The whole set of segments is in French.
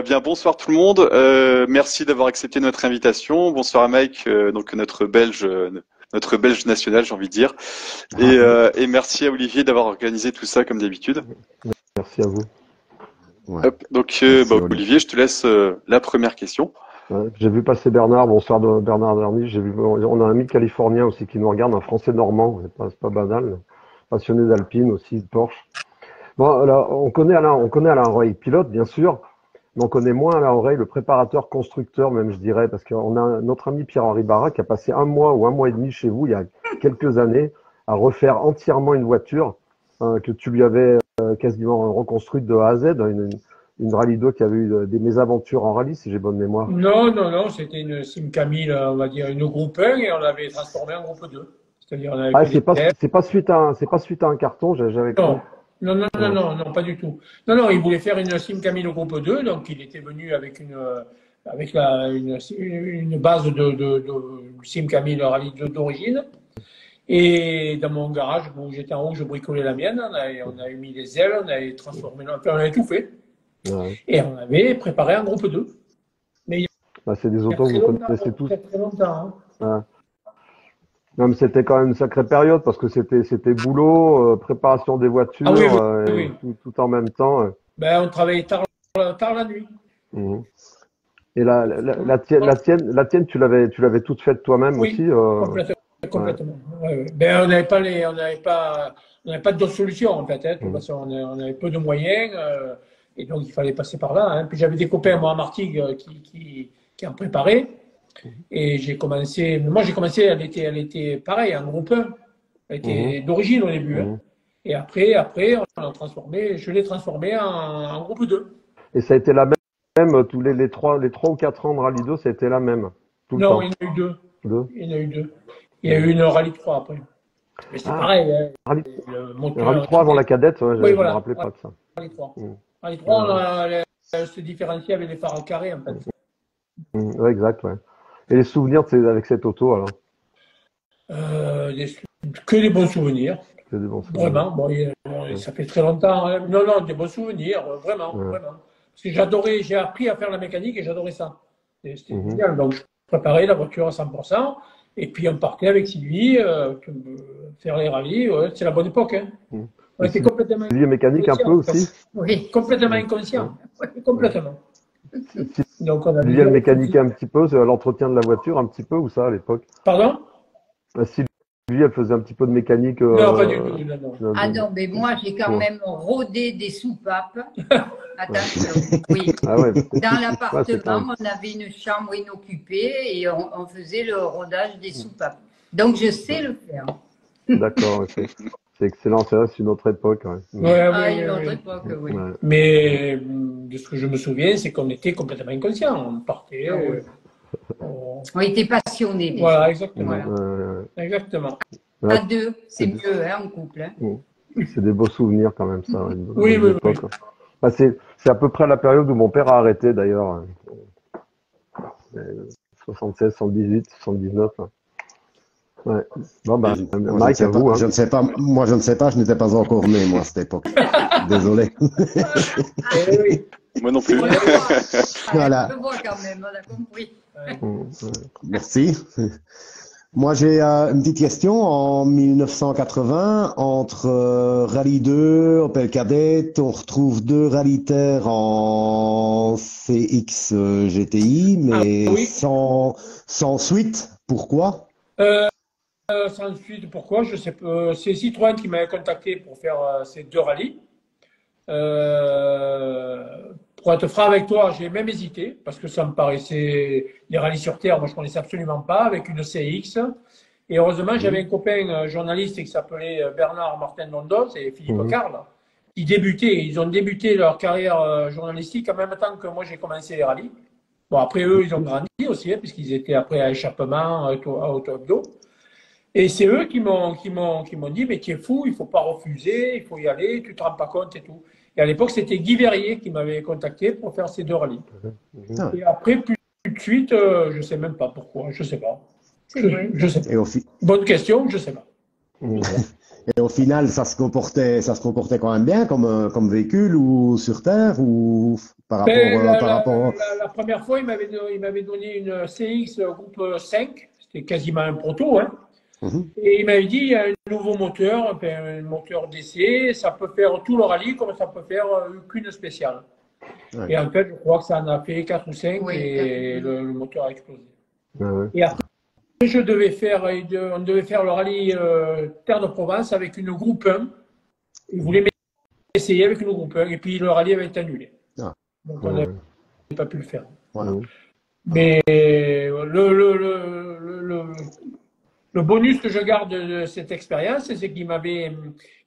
Bien, bonsoir tout le monde. Merci d'avoir accepté notre invitation. Bonsoir à Mike, donc notre Belge national, j'ai envie de dire. Et merci à Olivier d'avoir organisé tout ça comme d'habitude. Merci à vous. Ouais. Hop, donc, Merci, Olivier. Olivier, je te laisse la première question. Ouais, j'ai vu passer Bernard. Bonsoir Bernard Darny. On a un ami californien aussi qui nous regarde, un Français normand. C'est pas banal. Passionné d'Alpine aussi, de Porsche. Bon, alors, on connaît Alain Roy, pilote bien sûr, mais on connaît moins Alain Roy, le préparateur constructeur même, je dirais, parce qu'on a notre ami Pierre-Henri Barra qui a passé un mois ou un mois et demi chez vous il y a quelques années à refaire entièrement une voiture que tu lui avais quasiment reconstruite de A à Z, une Rallye 2 qui avait eu des mésaventures en rallye, si j'ai bonne mémoire. Non, c'était une Sim Camille, on va dire une groupe 1 et on l'avait transformée en groupe 2. C'est-à-dire, on avait Ah, fait des c'est pas suite à un carton, j'avais cru. Non, pas du tout. Non, il voulait faire une Sim Camille au groupe 2, donc il était venu avec une base de Sim Camille Rallye 2 d'origine. Et dans mon garage, où j'étais en haut, je bricolais la mienne, on avait mis les ailes, on avait transformé, on avait tout fait. Ouais. Et on avait préparé un groupe 2. Mais C'est des autos que vous connaissez tous. très longtemps. Ouais. Non, mais c'était quand même une sacrée période parce que c'était boulot, préparation des voitures, oui. tout en même temps. On travaillait tard la nuit. Mhm. Et la tienne, tu l'avais toute faite toi-même Oui, aussi. complètement. Ouais. On n'avait pas d'autre solution en fait. Hein. De toute façon, on avait peu de moyens et donc il fallait passer par là. Hein. Puis j'avais des copains moi à Martigues qui en préparaient. Et j'ai commencé, elle était pareil, en groupe 1. Elle était d'origine au début. Hein. Et après, je l'ai transformée en groupe 2. Et ça a été la même, tous les 3 ou 4 ans de Rallye 2, ça a été la même, tout le temps. Non, il y en a eu deux. Il y en a eu deux. Il y a Mhm. eu une Rallye 3 après. Mais c'est pareil. Hein. Rallye 3 avant la cadette, ouais, je me rappelais pas de ça. Rallye 3. Rallye 3, elle se différencie avec les phares carrés en fait. Ouais, exact, ouais. Et les souvenirs avec cette auto, alors? Que des bons souvenirs. C'est des bons souvenirs. Vraiment. Ça fait très longtemps. Hein. Non, des bons souvenirs, vraiment. Parce que j'ai appris à faire la mécanique et j'adorais ça. C'était génial. Donc, je préparais la voiture à 100%. Et puis, on partait avec Sylvie faire les rallyes. Ouais, c'est la bonne époque. Hein. On était complètement Sylvie est mécanique un peu aussi? Oui, complètement inconscient. Oui, complètement. Donc, on a Sylvie, elle mécaniquait un petit peu, l'entretien de la voiture un petit peu, ou ça, à l'époque? Pardon? Sylvie, elle faisait un petit peu de mécanique. Non, pas du tout. Non. Ah non, mais moi, j'ai quand même rodé des soupapes. Attention, oui. Ah ouais. Dans l'appartement, on avait une chambre inoccupée et on faisait le rodage des soupapes. Donc, je sais le faire. D'accord, c'est excellent. C'est une autre époque. Ouais. Une autre époque, oui. Ouais. Mais de ce que je me souviens, c'est qu'on était complètement inconscients. On partait. On était passionnés. Voilà, exactement. Exactement. Ouais. À deux, c'est mieux, hein, en couple. Hein. C'est des beaux souvenirs quand même, ça. Oui. Bah, c'est à peu près la période où mon père a arrêté, d'ailleurs. 76, 78, 79. Ouais. Bon, bah, Mike, à vous. Hein. Je ne sais pas, moi je ne sais pas, je n'étais pas encore né, moi, à cette époque. Désolé. Oui. Moi non plus. Voilà. Je vois quand même, on a compris. Merci. Moi, j'ai une petite question. En 1980, entre Rallye 2, Opel Kadett, on retrouve 2 Rallye Terre en CX GTI, mais sans suite. Pourquoi? Sans suite, pourquoi? Je sais pas. C'est Citroën qui m'avait contacté pour faire ces 2 rallyes. Pour être franc avec toi, j'ai même hésité parce que ça me paraissait les rallyes sur terre, moi je connaissais absolument pas avec une CX. Et heureusement, j'avais un copain journaliste qui s'appelait Bernard Martin Londos et Philippe Carle qui débutaient. Ils ont débuté leur carrière journalistique en même temps que moi j'ai commencé les rallyes. Bon, après eux, ils ont grandi aussi, hein, puisqu'ils étaient après à échappement, à auto-hebdo. Et c'est eux qui m'ont dit, mais tu es fou, il faut pas refuser, il faut y aller, tu te rends pas compte et tout. Et à l'époque, c'était Guy Verrier qui m'avait contacté pour faire ces 2 rallyes. Et après, plus de suite, je sais même pas pourquoi, je sais pas. Je sais pas. Et Bonne question, je sais pas. Et au final, ça se comportait quand même bien comme véhicule ou sur terre ou par rapport. La première fois, il m'avait donné une CX groupe 5, c'était quasiment un proto, hein. Mhm. Et il m'avait dit, il y a un nouveau moteur, un moteur d'essai, ça peut faire tout le rallye comme ça peut faire qu'une spéciale. Ouais. Et en fait, je crois que ça en a fait 4 ou 5 Oui, et le moteur a explosé. Ouais. Et après, on devait faire le rallye Terre de Provence avec une groupe 1. Il voulait essayer avec une groupe 1 et puis le rallye avait été annulé. Ah. Donc on n'avait pas pu le faire. Voilà. Mais le bonus que je garde de cette expérience, c'est qu'il m'avait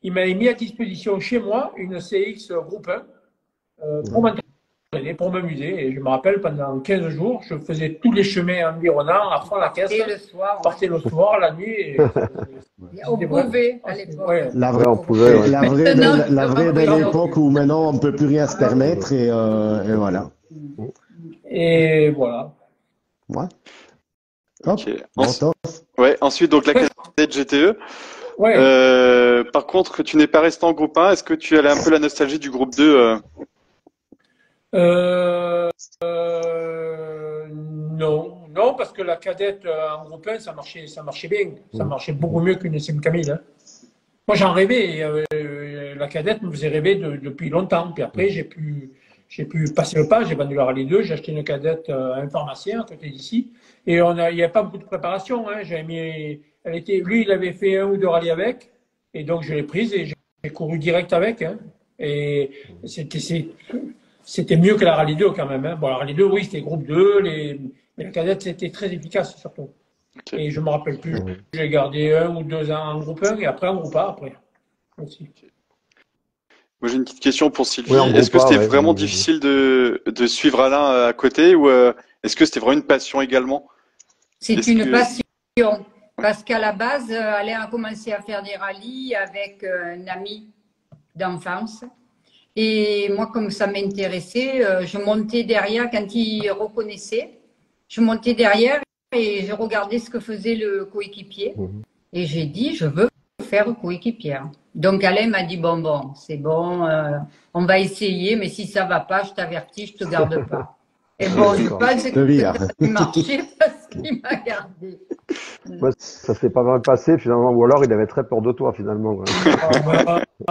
mis à disposition chez moi une CX groupe 1 pour m'entraîner, pour m'amuser. Et je me rappelle, pendant 15 jours, je faisais tous les chemins environnants à fond la caisse. Et le soir. Je partais le soir, la nuit. Et On pouvait à l'époque. Ouais. La Ouais, vraie, on pouvait, ouais. la vraie de, la vraie de Non. l'époque où maintenant on ne peut plus rien se permettre et voilà. Et voilà. Ouais. Hop. Ok. Bon, top. Ouais, ensuite, donc la cadette GTE. Ouais. Par contre, tu n'es pas resté en groupe 1. Est-ce que tu as un peu la nostalgie du groupe 2 Non, parce que la cadette en groupe 1, ça marchait bien. Ça marchait beaucoup mieux qu'une SM1000. Hein. Moi, j'en rêvais. La cadette me faisait rêver depuis longtemps. Puis après, j'ai pu passer le pas. J'ai vendu la Rallye 2. J'ai acheté une cadette à un pharmacien à côté d'ici. Et il n'y a pas beaucoup de préparation. Hein. Lui, il avait fait 1 ou 2 rallyes avec. Et donc, je l'ai prise et j'ai couru direct avec. Hein. Et c'était mieux que la Rallye 2 quand même. Hein. Bon, la Rallye 2, oui, c'était groupe 2. Mais la cadette, c'était très efficace surtout. Okay. Et je me rappelle plus. J'ai gardé 1 ou 2 ans en groupe 1 et après en groupe A après. Aussi. Moi, j'ai une petite question pour Sylvie. Ouais, est-ce que c'était ouais, vraiment difficile de suivre Alain à côté ou est-ce que c'était vraiment une passion également? C'est une passion. Parce qu'à la base, Alain a commencé à faire des rallyes avec un ami d'enfance. Et moi, comme ça m'intéressait, je montais derrière quand il reconnaissait. Je montais derrière et je regardais ce que faisait le coéquipier. Et j'ai dit, je veux faire coéquipière. Donc Alain m'a dit, bon, c'est bon, on va essayer, mais si ça va pas, je t'avertis, je te garde pas. Et bon, je pense que ça a marché parce qu'il m'a gardé. Ouais, ça s'est pas mal passé finalement, ou alors il avait très peur de toi finalement. Ouais.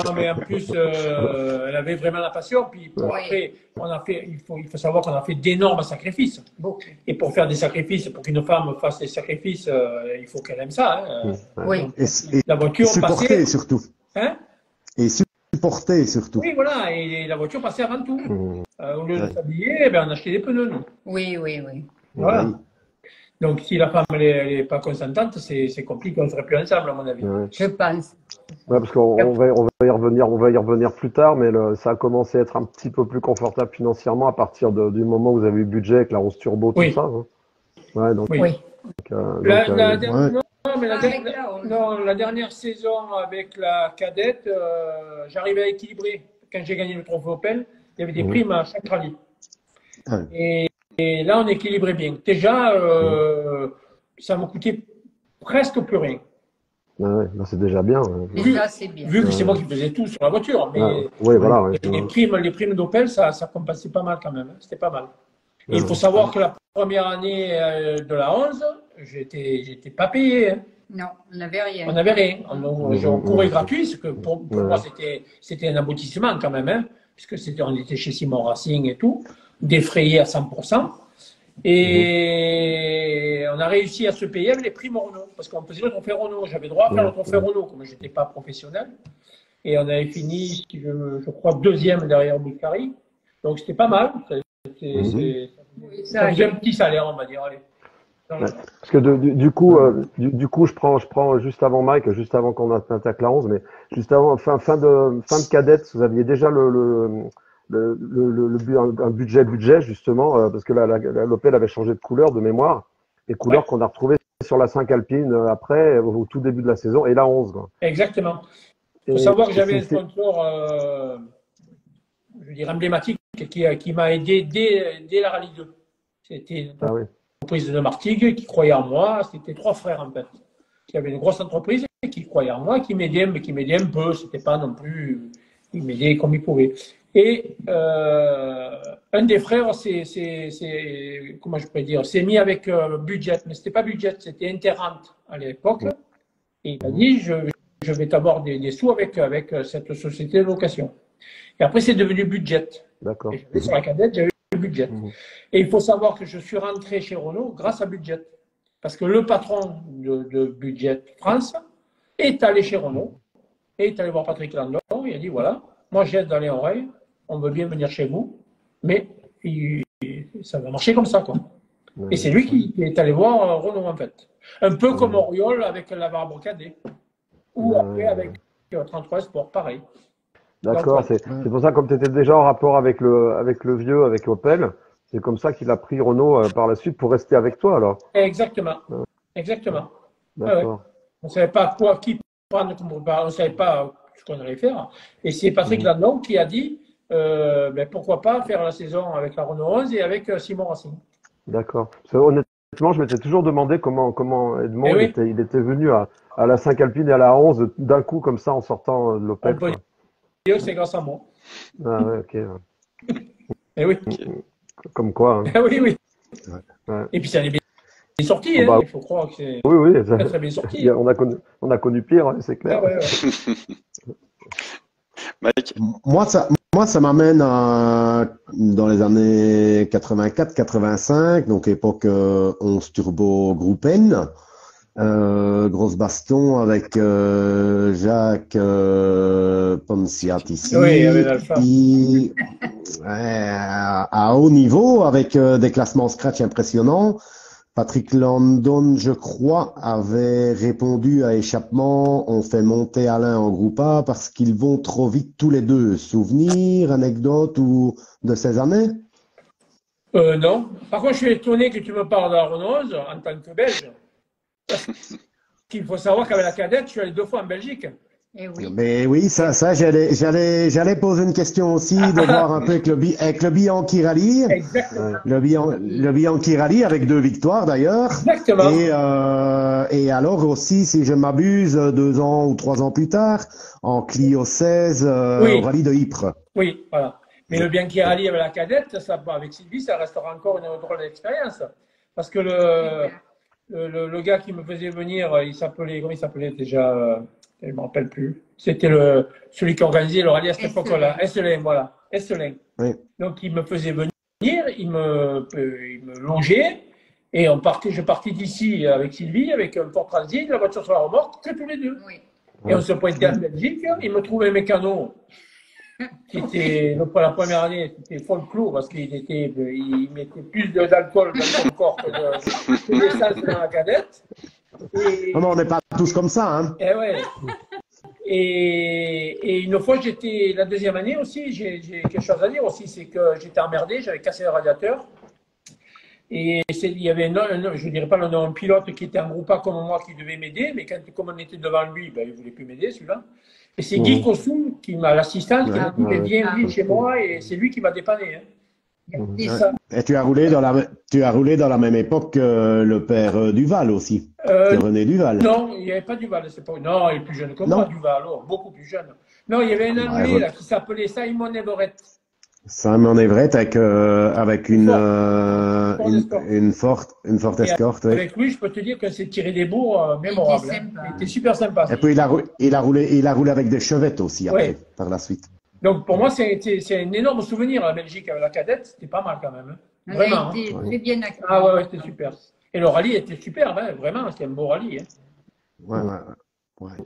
Non, mais en plus, elle avait vraiment la passion. Puis après, il faut savoir qu'on a fait d'énormes sacrifices. Et pour faire des sacrifices, pour qu'une femme fasse des sacrifices, il faut qu'elle aime ça. Hein. Oui. Donc, la voiture supporter passait. surtout. Hein? Et supporter surtout. Oui, voilà. Et la voiture passait avant tout. Au lieu de s'habiller, on achetait des pneus, nous. Oui. Voilà. Donc, si la femme n'est pas consentante, c'est compliqué, on ne serait plus ensemble, à mon avis. Ouais. Je pense. Ouais, parce qu'on va y revenir plus tard, mais ça a commencé à être un petit peu plus confortable financièrement à partir du moment où vous avez eu le budget avec la Rose Turbo, tout ça. Hein. Ouais, donc, Oui. La dernière saison avec la cadette, j'arrivais à équilibrer. Quand j'ai gagné le trophée Opel, il y avait des primes à chaque rallye. Et là, on équilibrait bien. Déjà, ça me coûtait presque plus rien. Ouais, c'est déjà bien. C'est bien. Vu que c'est moi qui faisais tout sur la voiture. Mais voilà, les primes d'Opel, ça compensait pas mal quand même. Hein. C'était pas mal. Et il faut savoir que la première année de la 11, j'étais pas payé. Hein. Non, on n'avait rien. On n'avait rien. On courait gratuit, ce que pour moi, c'était un aboutissement quand même. Hein, puisque on était chez Simon Racing et tout, défrayé à 100%. Et on a réussi à se payer avec les primes Renault, parce qu'on faisait le trophée Renault. J'avais droit à faire le trophée Renault, comme je n'étais pas professionnel. Et on avait fini, je crois, 2e derrière Bouscari. Donc c'était pas mal. Ça faisait un petit salaire, on va dire. Allez. Ouais. Parce que du coup, je prends juste avant Mike, juste avant qu'on attaque la 11, mais juste avant, fin de cadette, vous aviez déjà un budget justement, parce que l'Opel avait changé de couleur de mémoire, les couleurs qu'on a retrouvées sur la 5 Alpine après, au tout début de la saison, et la 11. Quoi. Exactement. Il faut savoir que j'avais un sponsor, je veux dire, emblématique, qui m'a aidé dès la Rallye 2. C'était une entreprise de Martigues qui croyait en moi. C'était 3 frères, en fait, qui avaient une grosse entreprise qui croyait en moi, qui m'aidait, mais qui m'aidait un peu. C'était pas non plus, il m'aidait comme il pouvait. Et un des frères, comment je pourrais dire, s'est mis avec Budget, mais c'était pas Budget, c'était Interrant à l'époque. Et il m'a dit, je vais t'avoir des sous avec cette société de location. Et après, c'est devenu Budget. D'accord. Et j'avais sur la cadette, j'avais le Budget. Et il faut savoir que je suis rentré chez Renault grâce à Budget. Parce que le patron de Budget France est allé chez Renault, et est allé voir Patrick Landon, il a dit, voilà, moi j'aide dans les oreilles, on veut bien venir chez vous, mais ça va marcher comme ça, quoi. Et c'est lui qui est allé voir Renault, en fait. Un peu comme Oriol avec la Barbe Cadet. Ou après avec 33 Sport, pareil. D'accord, c'est pour ça, comme tu étais déjà en rapport avec le vieux, avec Opel, c'est comme ça qu'il a pris Renault par la suite pour rester avec toi, alors. Exactement. Exactement. D'accord. Ouais. On ne savait pas qui prendre comme on ne savait pas ce qu'on allait faire. Et c'est Patrick Landon qui a dit pourquoi pas faire la saison avec la Renault 11 et avec Simon Racing. D'accord. Honnêtement, je m'étais toujours demandé comment Edmond il était venu à la 5 Alpine et à la 11 d'un coup comme ça en sortant de l'Opel. C'est grâce à moi. Ah ouais, ok. Et oui. Comme quoi. Hein. Oui, oui. Ouais. Et puis ça est bien sorti, hein. Il faut croire que c'est très, très bien sorti. On a connu pire, hein, c'est clair. Ouais. Mike. Moi, ça m'amène dans les années 84-85, donc époque 11 Turbo Groupe N. Grosse baston avec Jacques Ponciatici, oui, à haut niveau avec des classements scratch impressionnants. Patrick Landon, je crois, avait répondu à échappement. On fait monter Alain en groupe A parce qu'ils vont trop vite tous les deux. Souvenirs, anecdotes ou de ces années? Non. Par contre, je suis étonné que tu me parles de la Renault 11 en tant que Belge. Il faut savoir qu'avec la cadette, je suis allé 2 fois en Belgique. Eh oui. Mais oui, ça, j'allais poser une question aussi, de voir un peu avec le Bianchi Rally. Exactement. Le Bianchi Rally avec 2 victoires d'ailleurs. Exactement. Et alors aussi, si je m'abuse, 2 ans ou 3 ans plus tard, en Clio 16, au Rallye de Ypres. Oui, voilà. Mais le Bianchi Rally avec la cadette, ça, avec Sylvie, ça restera encore une drôle d'expérience. Parce que le gars qui me faisait venir, comment il s'appelait déjà? Je ne me rappelle plus. C'était celui qui organisait le rallye à cette époque-là. Esselin, voilà. Esselin. Oui. Donc, il me faisait venir, il me longeait, et je partais d'ici avec Sylvie, avec un Ford Transit, la voiture sur la remorque, que tous les deux. Oui. Et on se pointait en Belgique, il me trouvait un mécano qui était, pour la première année, c'était folklore parce qu'il mettait plus d'alcool dans son corps que d'essence dans la cadette. Non, on n'est pas tous comme ça, hein. Et ouais. Et une fois, la deuxième année aussi, j'ai quelque chose à dire aussi, c'est que j'étais emmerdé, j'avais cassé le radiateur. Et il y avait je ne dirais pas le nom, un pilote qui était en groupe A comme moi qui devait m'aider, mais comme on était devant lui, il ne voulait plus m'aider celui-là. Et c'est Guy Cossou, l'assistant, qui m'a dit viens chez moi, et c'est lui qui m'a dépanné. Hein. Et tu as roulé dans la même époque que le père Duval aussi, que René Duval. Non, il n'y avait pas Duval à cette époque. Non, il est plus jeune que moi, Duval, alors, beaucoup plus jeune. Non, il y avait un Anglais là, qui s'appelait Simon Everett. Simon Everett avec une Ford Escort. Oui. Avec lui, je peux te dire que c'est tiré des bourres mémorables. Il était super sympa. Et puis il a roulé avec des chevettes aussi après, par la suite. Donc pour moi, c'est un énorme souvenir la Belgique avec la cadette. C'était pas mal quand même. Hein. Vraiment. C'était très bien accueilli. Ah ouais, c'était super. Et le rallye était super, hein, vraiment. C'était un beau rallye. Hein. Ouais.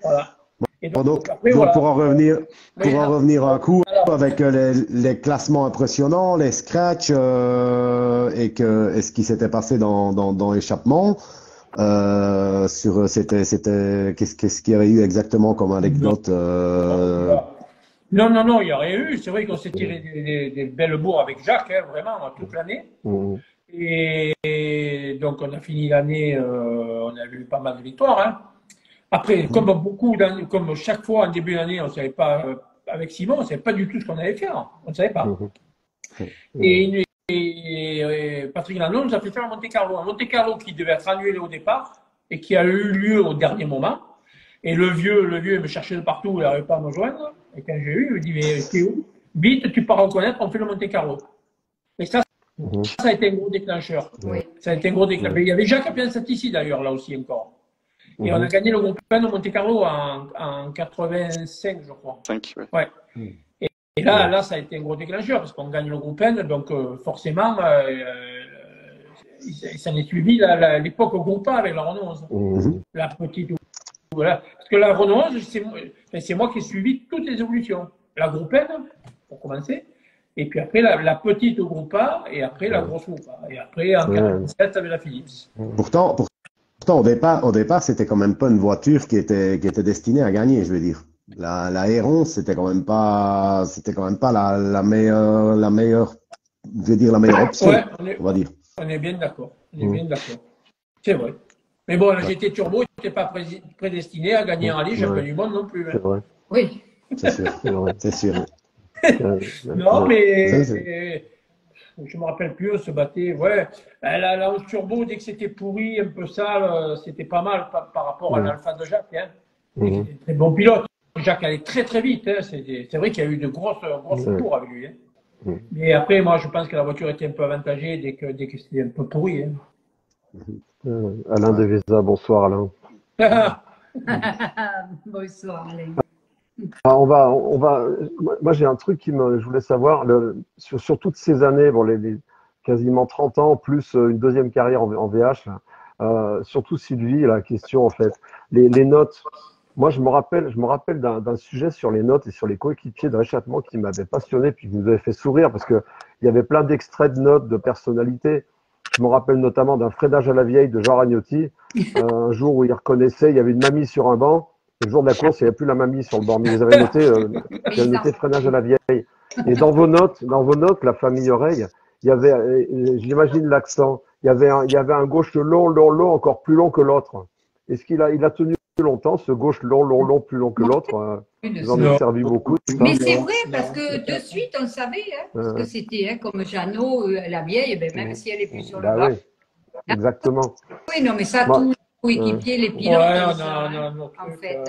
Voilà. Et donc pour en revenir un coup avec les classements impressionnants, les scratchs et ce qui s'était passé dans l'échappement, qu'est-ce qu'il y avait eu exactement comme anecdote? Non, il n'y a rien eu. C'est vrai qu'on s'est tiré des belles bourres avec Jacques, hein, vraiment, toute l'année. Et donc on a fini l'année, on a eu pas mal de victoires. Hein. Après, comme chaque fois en début d'année, on ne savait pas, avec Simon, on ne savait pas du tout ce qu'on allait faire. On ne savait pas. Et Patrick Landon nous a fait faire un Monte Carlo. Un Monte Carlo qui devait être annulé au départ et qui a eu lieu au dernier moment. Et le vieux, il me cherchait de partout, il n'arrivait pas à me joindre. Et quand j'ai eu, il me dit, mais t'es où? Vite, tu pars reconnaître, on fait le Monte Carlo. Et ça a été un gros déclencheur. Oui. Ça a été un gros déclencheur. Il y avait Jacques Piensat ici, d'ailleurs, là aussi encore. Et on a gagné le groupe 1 au Monte Carlo en 85, je crois. 5, ouais. Ouais. Et là, ça a été un gros déclencheur, parce qu'on gagne le groupe N, donc forcément, ça n'est suivi l'époque au groupe A avec la Renault 11. La petite. Voilà. Parce que la Renault 11, c'est moi qui ai suivi toutes les évolutions. La groupe N, pour commencer, et puis après la petite au groupe A, et après la grosse groupe A. Et après, en 47, avec la Philips. Pourtant, au départ, c'était quand même pas une voiture qui était destinée à gagner, je veux dire. La R11, c'était quand même pas la meilleure, je veux dire, la meilleure option, on va dire. On est bien d'accord. C'est vrai. Mais bon, la GT Turbo n'était pas prédestinée à gagner en rallye, champion du monde non plus. Hein. C'est vrai. Oui. C'est sûr. C'est sûr. Non, mais je me rappelle plus, on se battait. Ouais, la 11 Turbo, dès que c'était pourri, un peu sale, c'était pas mal par rapport à l'Alpha de Jacques. Hein. C'était un très bon pilote. Jacques allait très très vite. Hein. C'est vrai qu'il y a eu de grosses tours avec lui. Hein. Mais après, moi, je pense que la voiture était un peu avantagée dès que c'était un peu pourri. Hein. Alain Devesa, bonsoir Alain. Bonsoir, Alain. Moi, j'ai un truc je voulais savoir, sur toutes ces années, bon, les quasiment 30 ans, plus une deuxième carrière en VH, surtout Sylvie, la question, en fait, les notes. Moi, je me rappelle d'un sujet sur les notes et sur les coéquipiers de réchauffement qui m'avait passionné, puis qui nous avait fait sourire, parce que il y avait plein d'extraits de notes de personnalités. Je me rappelle notamment d'un freinage à la vieille de Jean Ragnotti, un jour où il reconnaissait, il y avait une mamie sur un banc. Le jour de la course, il n'y avait plus la mamie sur le bord, mais ils avaient noté freinage à la vieille. Et dans vos notes, la famille Oreille, il y avait, j'imagine l'accent, il y avait un gauche long, encore plus long que l'autre. Est-ce qu'il a tenu longtemps, ce gauche long, plus long que l'autre? Vous en avez servi beaucoup. Mais c'est vrai, parce que de suite, on savait, parce que c'était comme Jeannot, la vieille, même si elle est plus sur le bas. Oui, exactement. Oui, non, mais ça, tout équipier, les pilotes, en fait.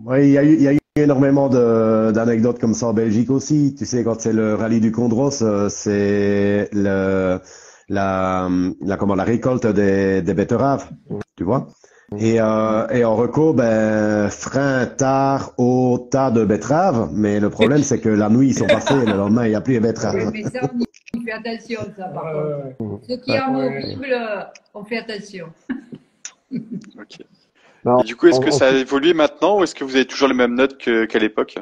Oui, il y a eu énormément d'anecdotes comme ça en Belgique aussi. Tu sais, quand c'est le rallye du Condros, c'est la récolte des betteraves, tu vois. Et en reco, frein tard au tas de betteraves, mais le problème c'est que la nuit ils sont passés et le lendemain il n'y a plus les betteraves. Oui, mais ça on y fait attention, ça par contre. Ceux qui ont horrible, on fait attention. Okay. Non, et du coup, est-ce que ça a évolué maintenant ou est-ce que vous avez toujours les mêmes notes qu'à l'époque?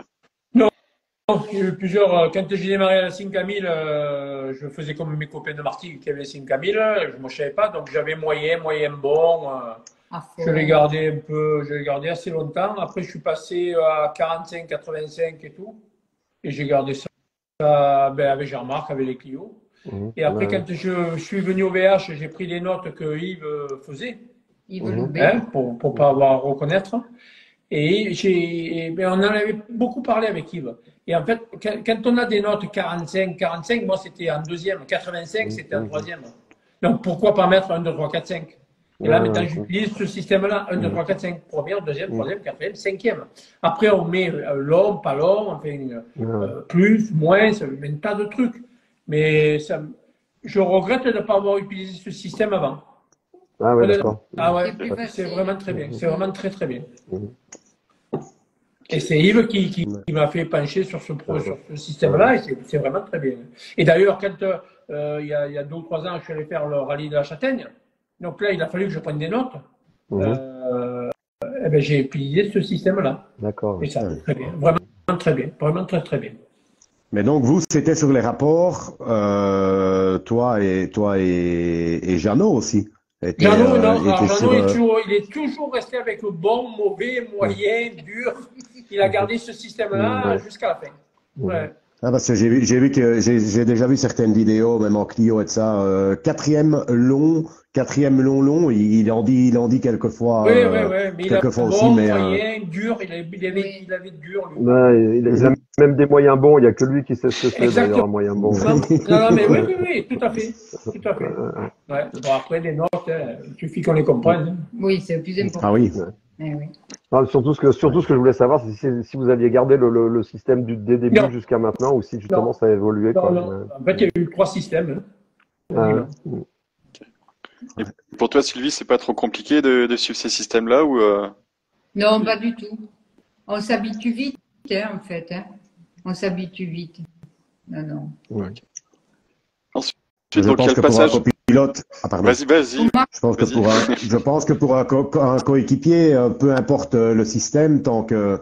Non, il y a eu plusieurs. Quand j'ai démarré à la 5000, je faisais comme mes copains de Martigues qui avaient 5000, je ne me savais pas, donc j'avais moyen bon. Je l'ai gardé un peu, je l'ai gardé assez longtemps. Après, je suis passé à 45, 85 et tout. Et j'ai gardé ça avec Jean-Marc, avec les Clio. Et après, quand je suis venu au VH, j'ai pris les notes que Yves faisait. Pour pas avoir à reconnaître. Et on en avait beaucoup parlé avec Yves. Et en fait, quand on a des notes 45, moi c'était en deuxième, 85 c'était en troisième. Donc pourquoi pas mettre 1, 2, 3, 4, 5? Et là maintenant j'utilise ce système-là, 1, 2, 3, 4, 5, première, deuxième, troisième, quatrième, cinquième. Après on met l'homme, pas l'homme, enfin plus, moins, un tas de trucs. Mais je regrette de ne pas avoir utilisé ce système avant. Ah ouais, d'accord. Ah ouais, c'est vraiment très bien. C'est vraiment très très bien. Et c'est Yves qui m'a fait pencher sur ce système-là et c'est vraiment très bien. Et d'ailleurs, quand il y a 2 ou 3 ans, je suis allé faire le rallye de la Châtaigne, donc là, il a fallu que je prenne des notes. J'ai utilisé ce système-là. D'accord. Et ça, très bien. Vraiment très bien. Vraiment très très bien. Mais donc vous, c'était sur les rapports, toi et Jeannot aussi. Jeannot, il est toujours resté avec le bon, mauvais, moyen, dur. Il a gardé ce système-là jusqu'à la fin. Ouais. Ah, parce que j'ai déjà vu certaines vidéos, même en Clio et de ça. Quatrième long, il en dit quelquefois. Oui, mais il a aussi, bon, moyen, dur. Il avait dur. Lui. Ouais, il a même des moyens bons. Il n'y a que lui qui sait ce que c'est d'ailleurs un moyen bon. Non, mais oui, tout à fait. Ouais. Bon, après, les notes, il suffit qu'on les comprenne. Oui, c'est le plus important. Ah oui. Oui. Non, surtout ce que je voulais savoir, c'est si vous aviez gardé le système des débuts jusqu'à maintenant ou si justement Non. ça a évolué. Non, Quoi. non. En fait, il y a eu 3 systèmes. Hein. Et pour toi, Sylvie, c'est pas trop compliqué de suivre ces systèmes-là ou Non, pas du tout. On s'habitue vite, en fait. Hein. On s'habitue vite. Non, non. Ouais. Ensuite, Je donc il y pense a que le pour un passage. copilote, pardon. Vas-y. Je pense que pour un coéquipier, peu importe le système, tant que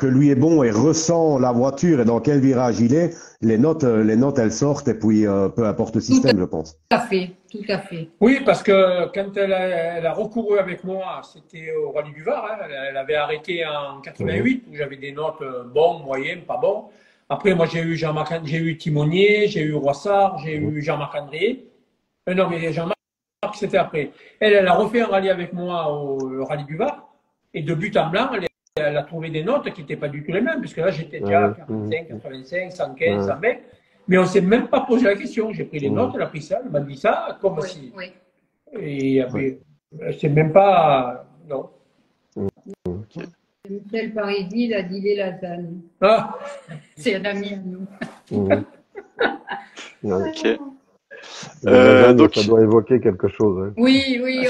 lui est bon et ressent la voiture et dans quel virage il est, les notes elles sortent et puis peu importe le système, je pense. Tout à fait, tout à fait. Oui, parce que quand elle a recouru avec moi, c'était au Rallye du Var. Hein, elle avait arrêté en 88 où j'avais des notes bons, moyennes, pas bons. Après, moi, j'ai eu Timonier, j'ai eu Roissard, j'ai eu Jean-Marc André. Non, mais Jean-Marc, c'était après. Elle a refait un rallye avec moi au Rallye du Var. Et de but en blanc, elle a trouvé des notes qui n'étaient pas du tout les mêmes, puisque là, j'étais déjà à 45, 85, 115, 120. Mais on ne s'est même pas posé la question. J'ai pris les notes, elle a pris ça, elle m'a dit ça, comme si. Oui. Et après, c'est même pas. Non. Michel Parisi, il a dit les lasagnes. Ah, C'est un ami à nous. Ok. Donc ça doit évoquer quelque chose. Hein. Oui, oui.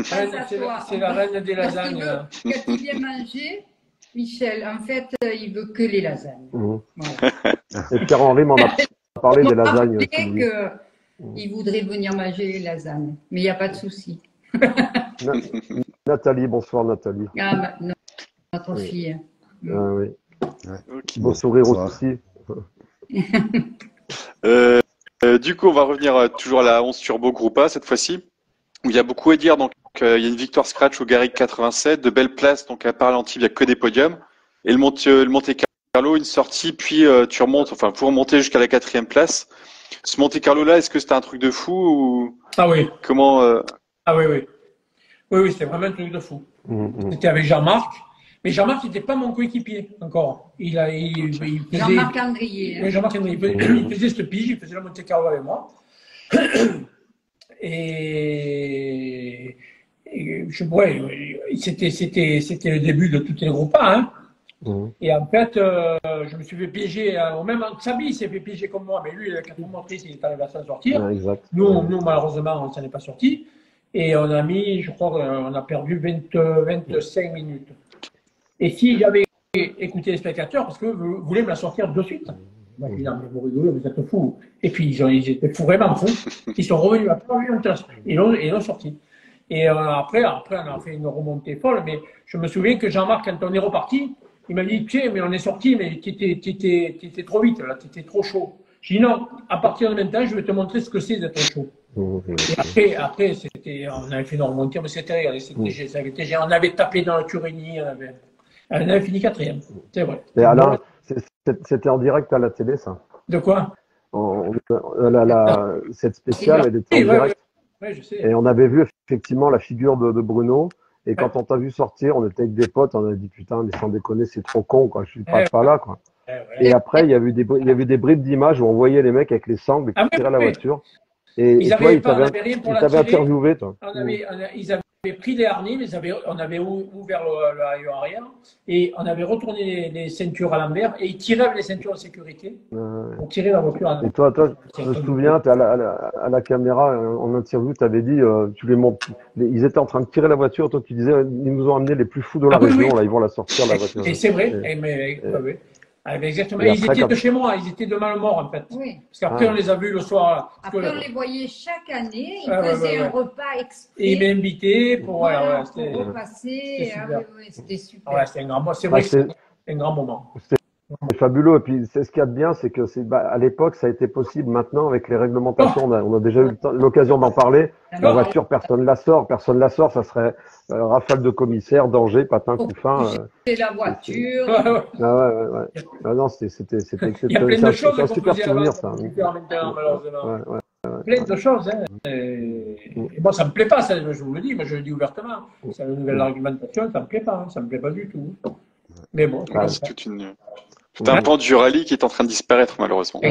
c'est la reine des lasagnes. Quand il vient manger, Michel, en fait, il veut que les lasagnes. Voilà. Et Pierre-Henri m'en a parlé des lasagnes. Il voudrait venir manger les lasagnes, mais il n'y a pas de souci. Nathalie, bonsoir Nathalie. Ah, notre fille. Oui. Okay. Beau sourire aussi. Du coup, on va revenir toujours à la 11 Turbo Groupe A cette fois-ci, où il y a beaucoup à dire. Donc, il y a une victoire scratch au Garrigue 87, de belles places. Donc, à Parlantive, il n'y a que des podiums. Et le Monte Carlo, une sortie, puis tu remontes, enfin, pour remonter jusqu'à la 4e place. Ce Monte Carlo-là, est-ce que c'était un truc de fou ou Ah oui. Comment Ah oui, oui. Oui, c'était vraiment un truc de fou. C'était avec Jean-Marc. Mais Jean-Marc n'était pas mon coéquipier encore. Il faisait... Jean-Marc Andrier. Oui, Jean-Marc Andrier. Il faisait ce pige, il faisait la Monte Carlo avec moi. Et c'était le début de tous les groupes A. Hein. Et en fait, je me suis fait piéger. Même Xabi, il s'est fait piéger comme moi, mais lui, il a qu'à tout montrer s'il est arrivé à s'en sortir. Nous, malheureusement, on ne s'en est pas sorti. Et on a mis, je crois, on a perdu 25 minutes. Et si j'avais écouté les spectateurs, parce que vous voulez me la sortir de suite. Moi, je dis, non, mais vous rigolez, vous êtes fous. Et puis, ils étaient fous, vraiment fous. Ils sont revenus à trois minutes, ils l'ont sorti. Et après, on a fait une remontée folle, mais je me souviens que Jean-Marc, quand on est reparti, il m'a dit, tiens, mais on est sorti, mais tu étais trop vite, là, tu étais trop chaud. J'ai dit, non, à partir de maintenant, je vais te montrer ce que c'est d'être chaud. Et après, on avait fait une remontée, mais c'était réel, on avait tapé dans la Turini, on avait fini 4e, c'est vrai. Et Alain, c'était en direct à la télé, ça? De quoi? Cette spéciale, elle était en direct. Ouais, je sais. Et on avait vu effectivement la figure de Bruno. Et quand on t'a vu sortir, on était avec des potes, on a dit putain, mais sans déconner, c'est trop con, quoi. Je suis pas là, quoi. Et après, il y avait des bribes d'images où on voyait les mecs avec les sangles qui tiraient la voiture. Et toi, ils t'avaient interviewé, toi. Ils avaient pris les harnais, on avait ouvert le rayon arrière et on avait retourné les ceintures à l'envers et ils tiraient avec les ceintures de sécurité pour tirer la voiture à l'envers. Et toi, je me souviens, à la caméra, en interview, tu avais dit, tu les montres, ils étaient en train de tirer la voiture, toi tu disais, ils nous ont amené les plus fous de la région, là, ils vont la sortir, la voiture. Et c'est vrai, exactement. Ils étaient de chez moi, ils étaient de Malmort en fait. Oui. Parce qu'après on les a vus le soir. Après on les voyait chaque année, ils faisaient un repas exprès. Et ils m'invitaient pour repasser. C'était super. Ouais, c'était un grand moment. C'est vrai que c'était un grand moment. C'est fabuleux. Et puis, ce qu'il y a de bien, c'est que à l'époque, ça a été possible. Maintenant, avec les réglementations, on a déjà eu l'occasion d'en parler. La voiture, personne la sort. Ça serait rafale de commissaire, danger, patin, coup fin. C'est la voiture. Ouais. Non, c'était il y a plein de choses un super souvenir, ça. Malheureusement. Plein de choses. Hein. Et moi, ça me plaît pas, ça, je vous le dis, mais je le dis ouvertement. C'est une nouvelle argumentation, ça me plaît pas. Ça me plaît pas du tout. Mais bon. C'est un pan du rallye qui est en train de disparaître, malheureusement.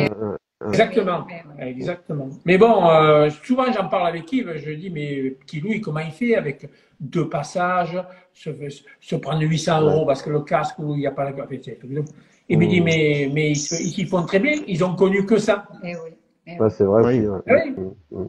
Exactement, Oui. exactement. Mais bon, souvent j'en parle avec Yves, je dis, mais petit Louis, comment il fait avec 2 passages, se prendre 800 euros parce que le casque, où il n'y a pas la capacité. Il me dit, mais ils font très bien, ils ont connu que ça. Eh oui. Eh Ouais, oui. c'est vrai Oui. aussi. Ouais. Oui.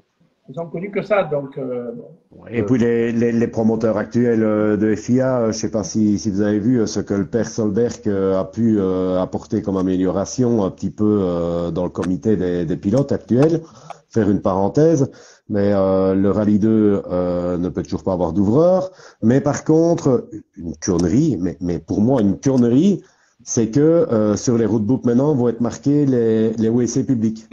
Ils ont connu que ça, donc bon. Et puis les promoteurs actuels de FIA, je ne sais pas si vous avez vu ce que le père Solberg a pu apporter comme amélioration un petit peu dans le comité des pilotes actuels. Faire une parenthèse, mais le Rallye 2 ne peut toujours pas avoir d'ouvreur. Mais par contre, une connerie, mais pour moi une connerie, c'est que sur les roadbooks maintenant vont être marqués les WC publics.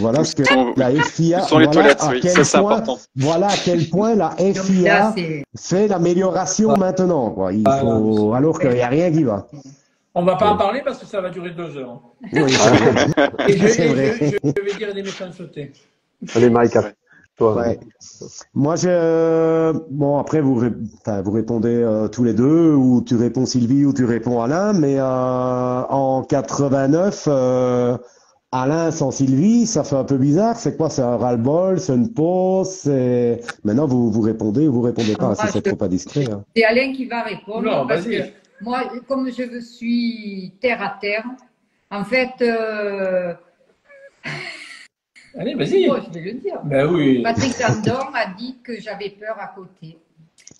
Voilà ce que la FIA, Sont les voilà toilettes, à oui, quel ça c'est point, important. voilà à quel point la Donc là, FIA c'est. fait l'amélioration maintenant, quoi. Il faut, alors qu'il n'y a rien qui va. On ne va pas en parler parce que ça va durer 2 heures. Oui, c'est vrai. Et C'est vrai. je vais dire des méchancetés. Allez, Mike, à toi. Ouais. Moi, bon, après, vous répondez tous les deux, ou tu réponds Sylvie, ou tu réponds Alain, mais en 89, Alain sans Sylvie, ça fait un peu bizarre. C'est quoi? C'est un ras-le-bol, c'est une pause, Maintenant, vous répondez ou vous répondez pas, si c'est trop indiscret. Hein. C'est Alain qui va répondre. Non, parce vas-y. que moi, comme je suis terre à terre, en fait, Allez, vas-y. moi, je vais le dire. Ben oui. Patrick Landon a dit que j'avais peur à côté.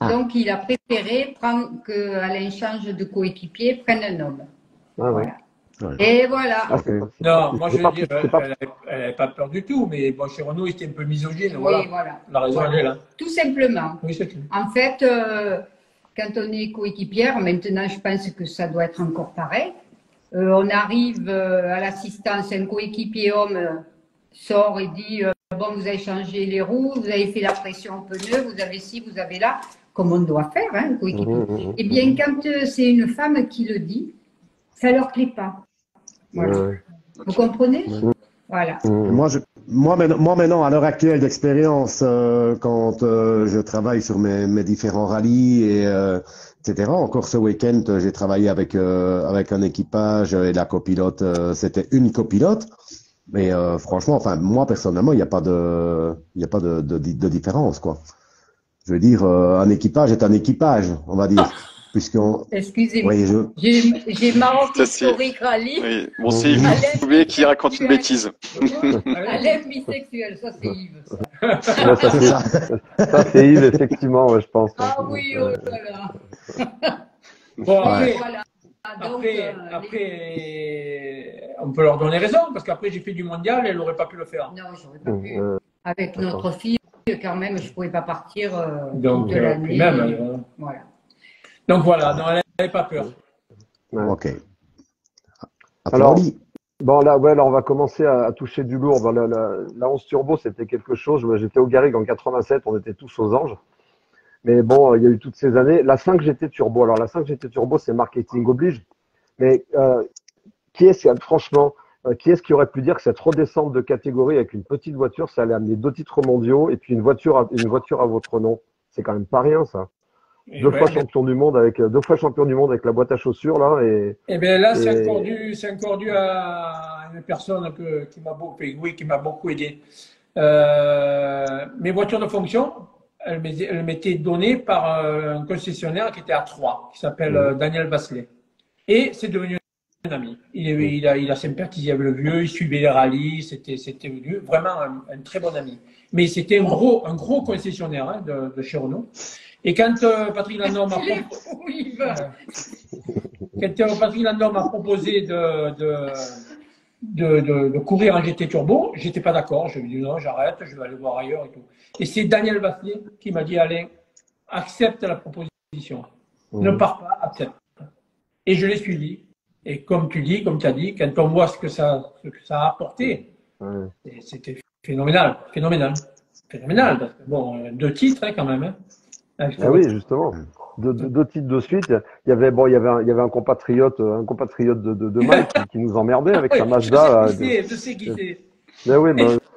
Ah. Donc, il a préféré que Alain change de coéquipier, prenne un homme. Ah, ouais. Voilà. Et voilà. Ah, Non, moi je c'est veux pas- dire, c'est pas- elle n'avait pas peur du tout, mais bon, chez Renault, il était un peu misogyne. Oui, Voilà. voilà. La raison, elle est là. Tout simplement. Oui, c'est tout. En fait, quand on est coéquipière, maintenant je pense que ça doit être encore pareil. On arrive à l'assistance, un coéquipier homme sort et dit bon, vous avez changé les roues, vous avez fait la pression au pneu, vous avez ci, vous avez là, comme on doit faire, hein, un coéquipier. Eh bien, quand c'est une femme qui le dit, ça leur plaît pas. Voilà. Ouais. Vous comprenez? Voilà. Moi maintenant, à l'heure actuelle d'expérience, quand je travaille sur mes différents rallyes etc. Encore ce week-end, j'ai travaillé avec un équipage et la copilote, c'était une copilote. Mais franchement, enfin moi personnellement, il n'y a pas de différence, quoi. Je veux dire, un équipage est un équipage, on va dire, puisqu'on. Excusez-moi. Oui, J'ai Maroc Ça, c'est- Historique Rallye. Oui. Bon, c'est Yves Alain, Fouvet qui raconte une bêtise. Alain bisexuel, ça c'est Yves. Ça. Ouais, ça, ça, c'est Yves, effectivement, ouais, je pense. Ah oui, oh là là. Bon, après, Voilà. Donc, après, on peut leur donner raison, parce qu'après, j'ai fait du mondial, elle n'aurait pas pu le faire. non, j'aurais pas pu. Avec notre fille, quand même, je ne pouvais pas partir Donc, toute l'année. puis même, Voilà. donc voilà, non, elle n'avait pas peur. Ouais. ok. Alors, Applaudis. bon, là, ouais, là, on va commencer à toucher du lourd. Bon, la 11 Turbo, c'était quelque chose. Moi, j'étais au Garrigue en 87, on était tous aux anges. Mais bon, il y a eu toutes ces années. La 5 GT Turbo. Alors, la 5 GT Turbo, c'est marketing oblige. Mais qui est-ce, franchement, qui est-ce qui aurait pu dire que cette redescente de catégorie avec une petite voiture, ça allait amener 2 titres mondiaux et puis une voiture à votre nom? C'est quand même pas rien, ça. Et Deux ouais, fois champion du monde avec la boîte à chaussures, là. Et bien là, c'est Et- encore dû à une personne qui m'a beaucoup aidé. Mes voitures de fonction, elles m'étaient données par un concessionnaire qui était à Troyes, qui s'appelle Daniel Vasselet. Et c'est devenu un ami. Il a sympathisé avec le vieux, il suivait les rallyes, c'était vraiment un très bon ami. Mais c'était un gros concessionnaire hein, de chez Renault. Et quand Patrick Landon m'a Oui, va. proposé de courir en GT Turbo, j'étais pas d'accord. Je lui ai dit non, j'arrête, je vais aller voir ailleurs et tout. Et c'est Daniel Vasselet qui m'a dit Alain, accepte la proposition. Ne pars pas, accepte. Et je l'ai suivi. Et comme tu as dit, quand on voit ce que ça a apporté, c'était phénoménal. Parce que bon, 2 titres hein, quand même. Hein. Ah oui, justement. Deux titres de suite. Il y avait un compatriote de Mike qui nous emmerdait avec sa Mazda. Je sais qui c'est. Mais oui,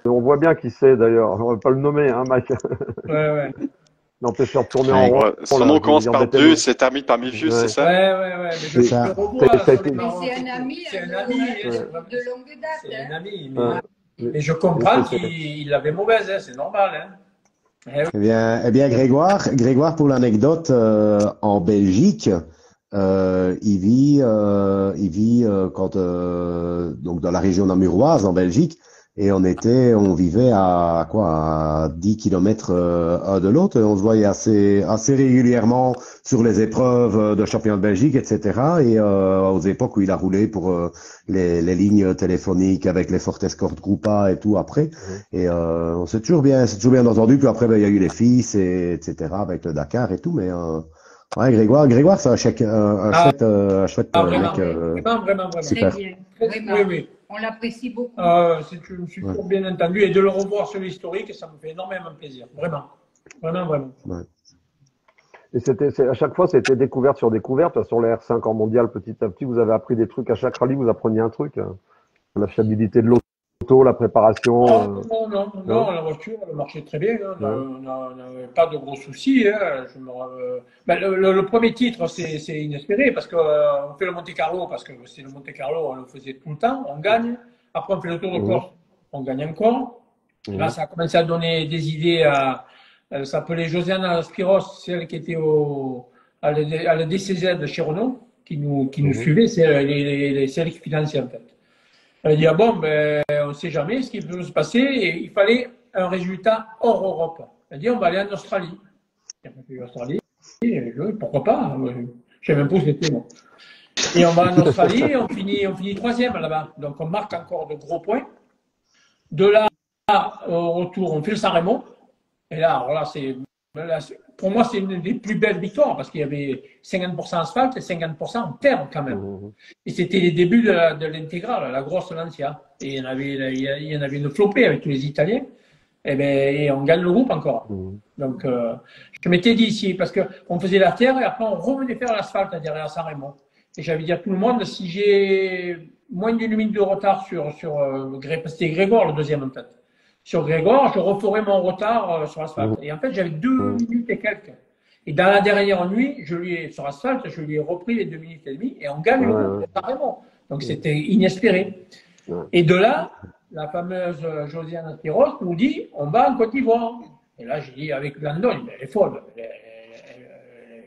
on voit bien qui c'est d'ailleurs. On va pas le nommer, hein, Mike. Ouais. Non, peut faire tourner Ouais. en rond. Ouais, son là, nom je veux commence dire, par Betel. 2 et se termine par Mifius, Ouais. c'est ça? Ouais, mais C'est je ça. le revois Ça a sur été- les Mais marrons. c'est un ami C'est un de, ami, de c'est longue date. c'est un Hein. ami. Ouais. Mais je Mais comprends c'est- qu'il l'avait mauvaise, hein, c'est normal. Hein. Eh oui. Eh bien, Grégoire, pour l'anecdote, en Belgique, il vit donc dans la région namuroise, en Belgique, et on vivait à quoi, à 10 kilomètres un de l'autre, et on se voyait assez régulièrement sur les épreuves de championnat de Belgique, etc. Et aux époques où il a roulé pour les lignes téléphoniques avec les Fortes Escort Groupa et tout après. Et on s'est toujours bien entendu. Puis après, ben, il y a eu les fils, etc. avec le Dakar et tout. Mais ouais, Grégoire, c'est un Ah, chouette vraiment, mec. vraiment. Très Super. bien. Oui, Vraiment. oui. On l'apprécie beaucoup. Je me suis Ouais. toujours bien entendu et de le revoir sur l'historique, ça me fait énormément plaisir. Vraiment. Vraiment. Ouais. Et à chaque fois, c'était découverte sur découverte. Sur les R5 en mondial, petit à petit, vous avez appris des trucs. À chaque rallye, vous appreniez un truc. La fiabilité de l'auto, la préparation. Non, la voiture, elle marchait très bien. Hein. Ouais. On n'avait pas de gros soucis. Hein. Ben, le premier titre, c'est inespéré parce qu'on fait le Monte Carlo, parce que c'est le Monte Carlo, on le faisait tout le temps, on gagne. Après, on fait le Tour de Corse, on gagne encore. Là, ça a commencé à donner des idées à. Elle s'appelait Josiane Spiros, celle qui était à la DCZ de chez Renault, qui nous suivait, c'est celle qui finançait en fait. Elle a dit, ah bon, ben, on ne sait jamais ce qui peut se passer et il fallait un résultat hors Europe. Elle a dit, on va aller en Australie. Et on a fait l'Australie, et oui, pourquoi pas? Je ne sais même pas où c'était, moi. Et on va en Australie et on finit troisième là-bas. Donc on marque encore de gros points. De là, au retour, on fait le San Remo. Et là, alors là, pour moi, c'est une des plus belles victoires parce qu'il y avait 50% asphalte et 50% en terre quand même. Et c'était les débuts de l'intégrale, la grosse Lancia. Et il y en avait une flopée avec tous les Italiens. Et on gagne le groupe encore. Donc, je m'étais dit ici, parce qu'on faisait la terre et après on revenait faire l'asphalte derrière San Remo. Et j'avais dit à tout le monde, si j'ai moins d'une minute de retard c'était Grégoire le deuxième en fait. Sur Grégoire, je referai mon retard sur l'asphalte. Et en fait, j'avais 2 minutes et quelques. Et dans la dernière nuit, sur l'asphalte, je lui ai repris les 2 minutes et demie et on gagne le groupe, carrément. Donc, c'était inespéré. Et de là, la fameuse Josiane Spiros nous dit, on va en Côte d'Ivoire. Et là, j'ai dit avec Landon, elle est folle,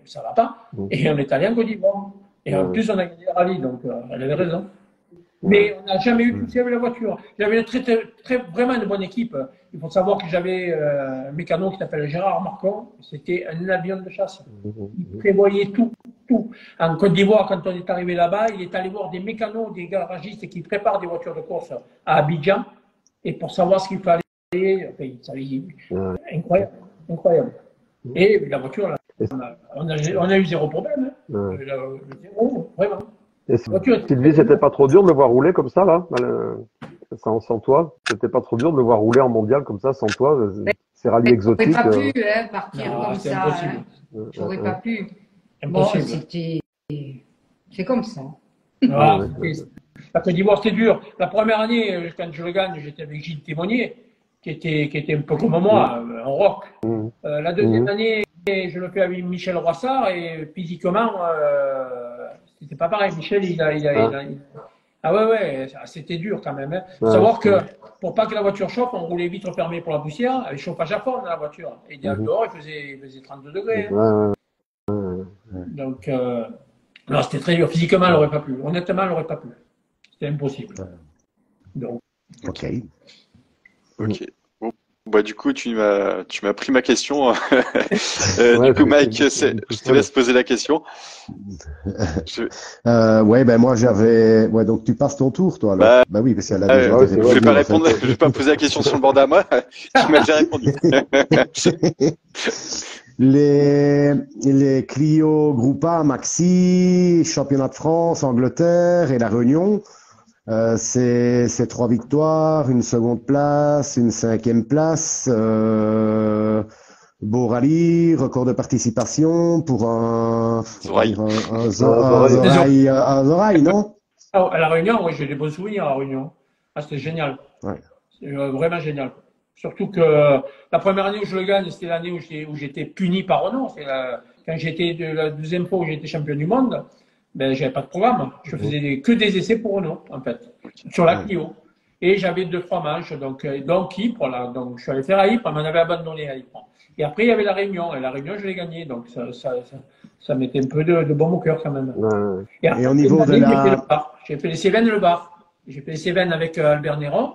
ça va pas. Et on est allé en Côte d'Ivoire. Et en plus, on a gagné le rallye, donc elle avait raison. Mais on n'a jamais eu de souci avec la voiture. J'avais vraiment une bonne équipe. Il faut savoir que j'avais un mécano qui s'appelle Gérard Marcon. C'était un avion de chasse. Il prévoyait tout. En Côte d'Ivoire, quand on est arrivé là-bas, il est allé voir des mécanos, des garagistes qui préparent des voitures de course à Abidjan. Et pour savoir ce qu'il fallait, enfin, il savait, incroyable. Et la voiture, là, on a eu zéro problème. Hein. Zéro, vraiment. Et Sylvie, c'était pas trop dur de le voir rouler comme ça, là, sans toi? C'était pas trop dur de le voir rouler en mondial comme ça, sans toi? Ces rallyes exotiques. J'aurais pas pu partir comme ça. Impossible. J'aurais pas pu. Impossible. Bon, c'est comme ça. La Côte d'Ivoire, c'était dur. La première année, quand je le gagne, j'étais avec Gilles Témonier, qui était un peu comme moi, en rock. La deuxième année, je le fais avec Michel Roissard et physiquement, c'était pas pareil. Michel, ah ouais, c'était dur quand même. Hein. Faut savoir que pour pas que la voiture chauffe, on roulait vitres fermées pour la poussière, avec chauffage à fond dans la voiture. Et dehors, il faisait 32 degrés. Hein. Donc, non, c'était très dur. Physiquement, elle n'aurait pas pu. Honnêtement, elle n'aurait pas pu. C'était impossible. Donc. Ok. Bon, bah, du coup, tu m'as pris ma question. Du coup, Mike, je te laisse poser la question. Ouais, ben moi j'avais. Ouais, donc tu passes ton tour, toi. Alors. Bah oui, parce qu'elle a déjà répondu. Je vais pas répondre. Je vais pas poser la question sur le bord à moi. Tu m'as déjà répondu. Les Clio Groupa Maxi, championnat de France, Angleterre et la Réunion. C'est 3 victoires, une seconde place, une 5e place, beau rallye, record de participation pour un Zorail, non? À la Réunion, oui, j'ai des bons souvenirs à la Réunion. Ah, c'était génial. Ouais. Vraiment génial. Surtout que la première année où je le gagne, c'était l'année où j'étais puni par Renault. Quand j'étais la deuxième fois où j'étais champion du monde, ben, j'avais pas de programme. Je faisais que des essais pour Renault, en fait, sur la Clio. Et j'avais 2-3 manches, donc Ypres, là. Donc, je suis allé faire à Ypres, on m'en avait abandonné à Ypres. Et après, il y avait la Réunion. Et la Réunion, je l'ai gagnée. Donc, ça mettait un peu de baume au cœur, quand même. Et après, au niveau de la... J'ai fait les Cévennes et le Var. J'ai fait les Cévennes avec Albert Néron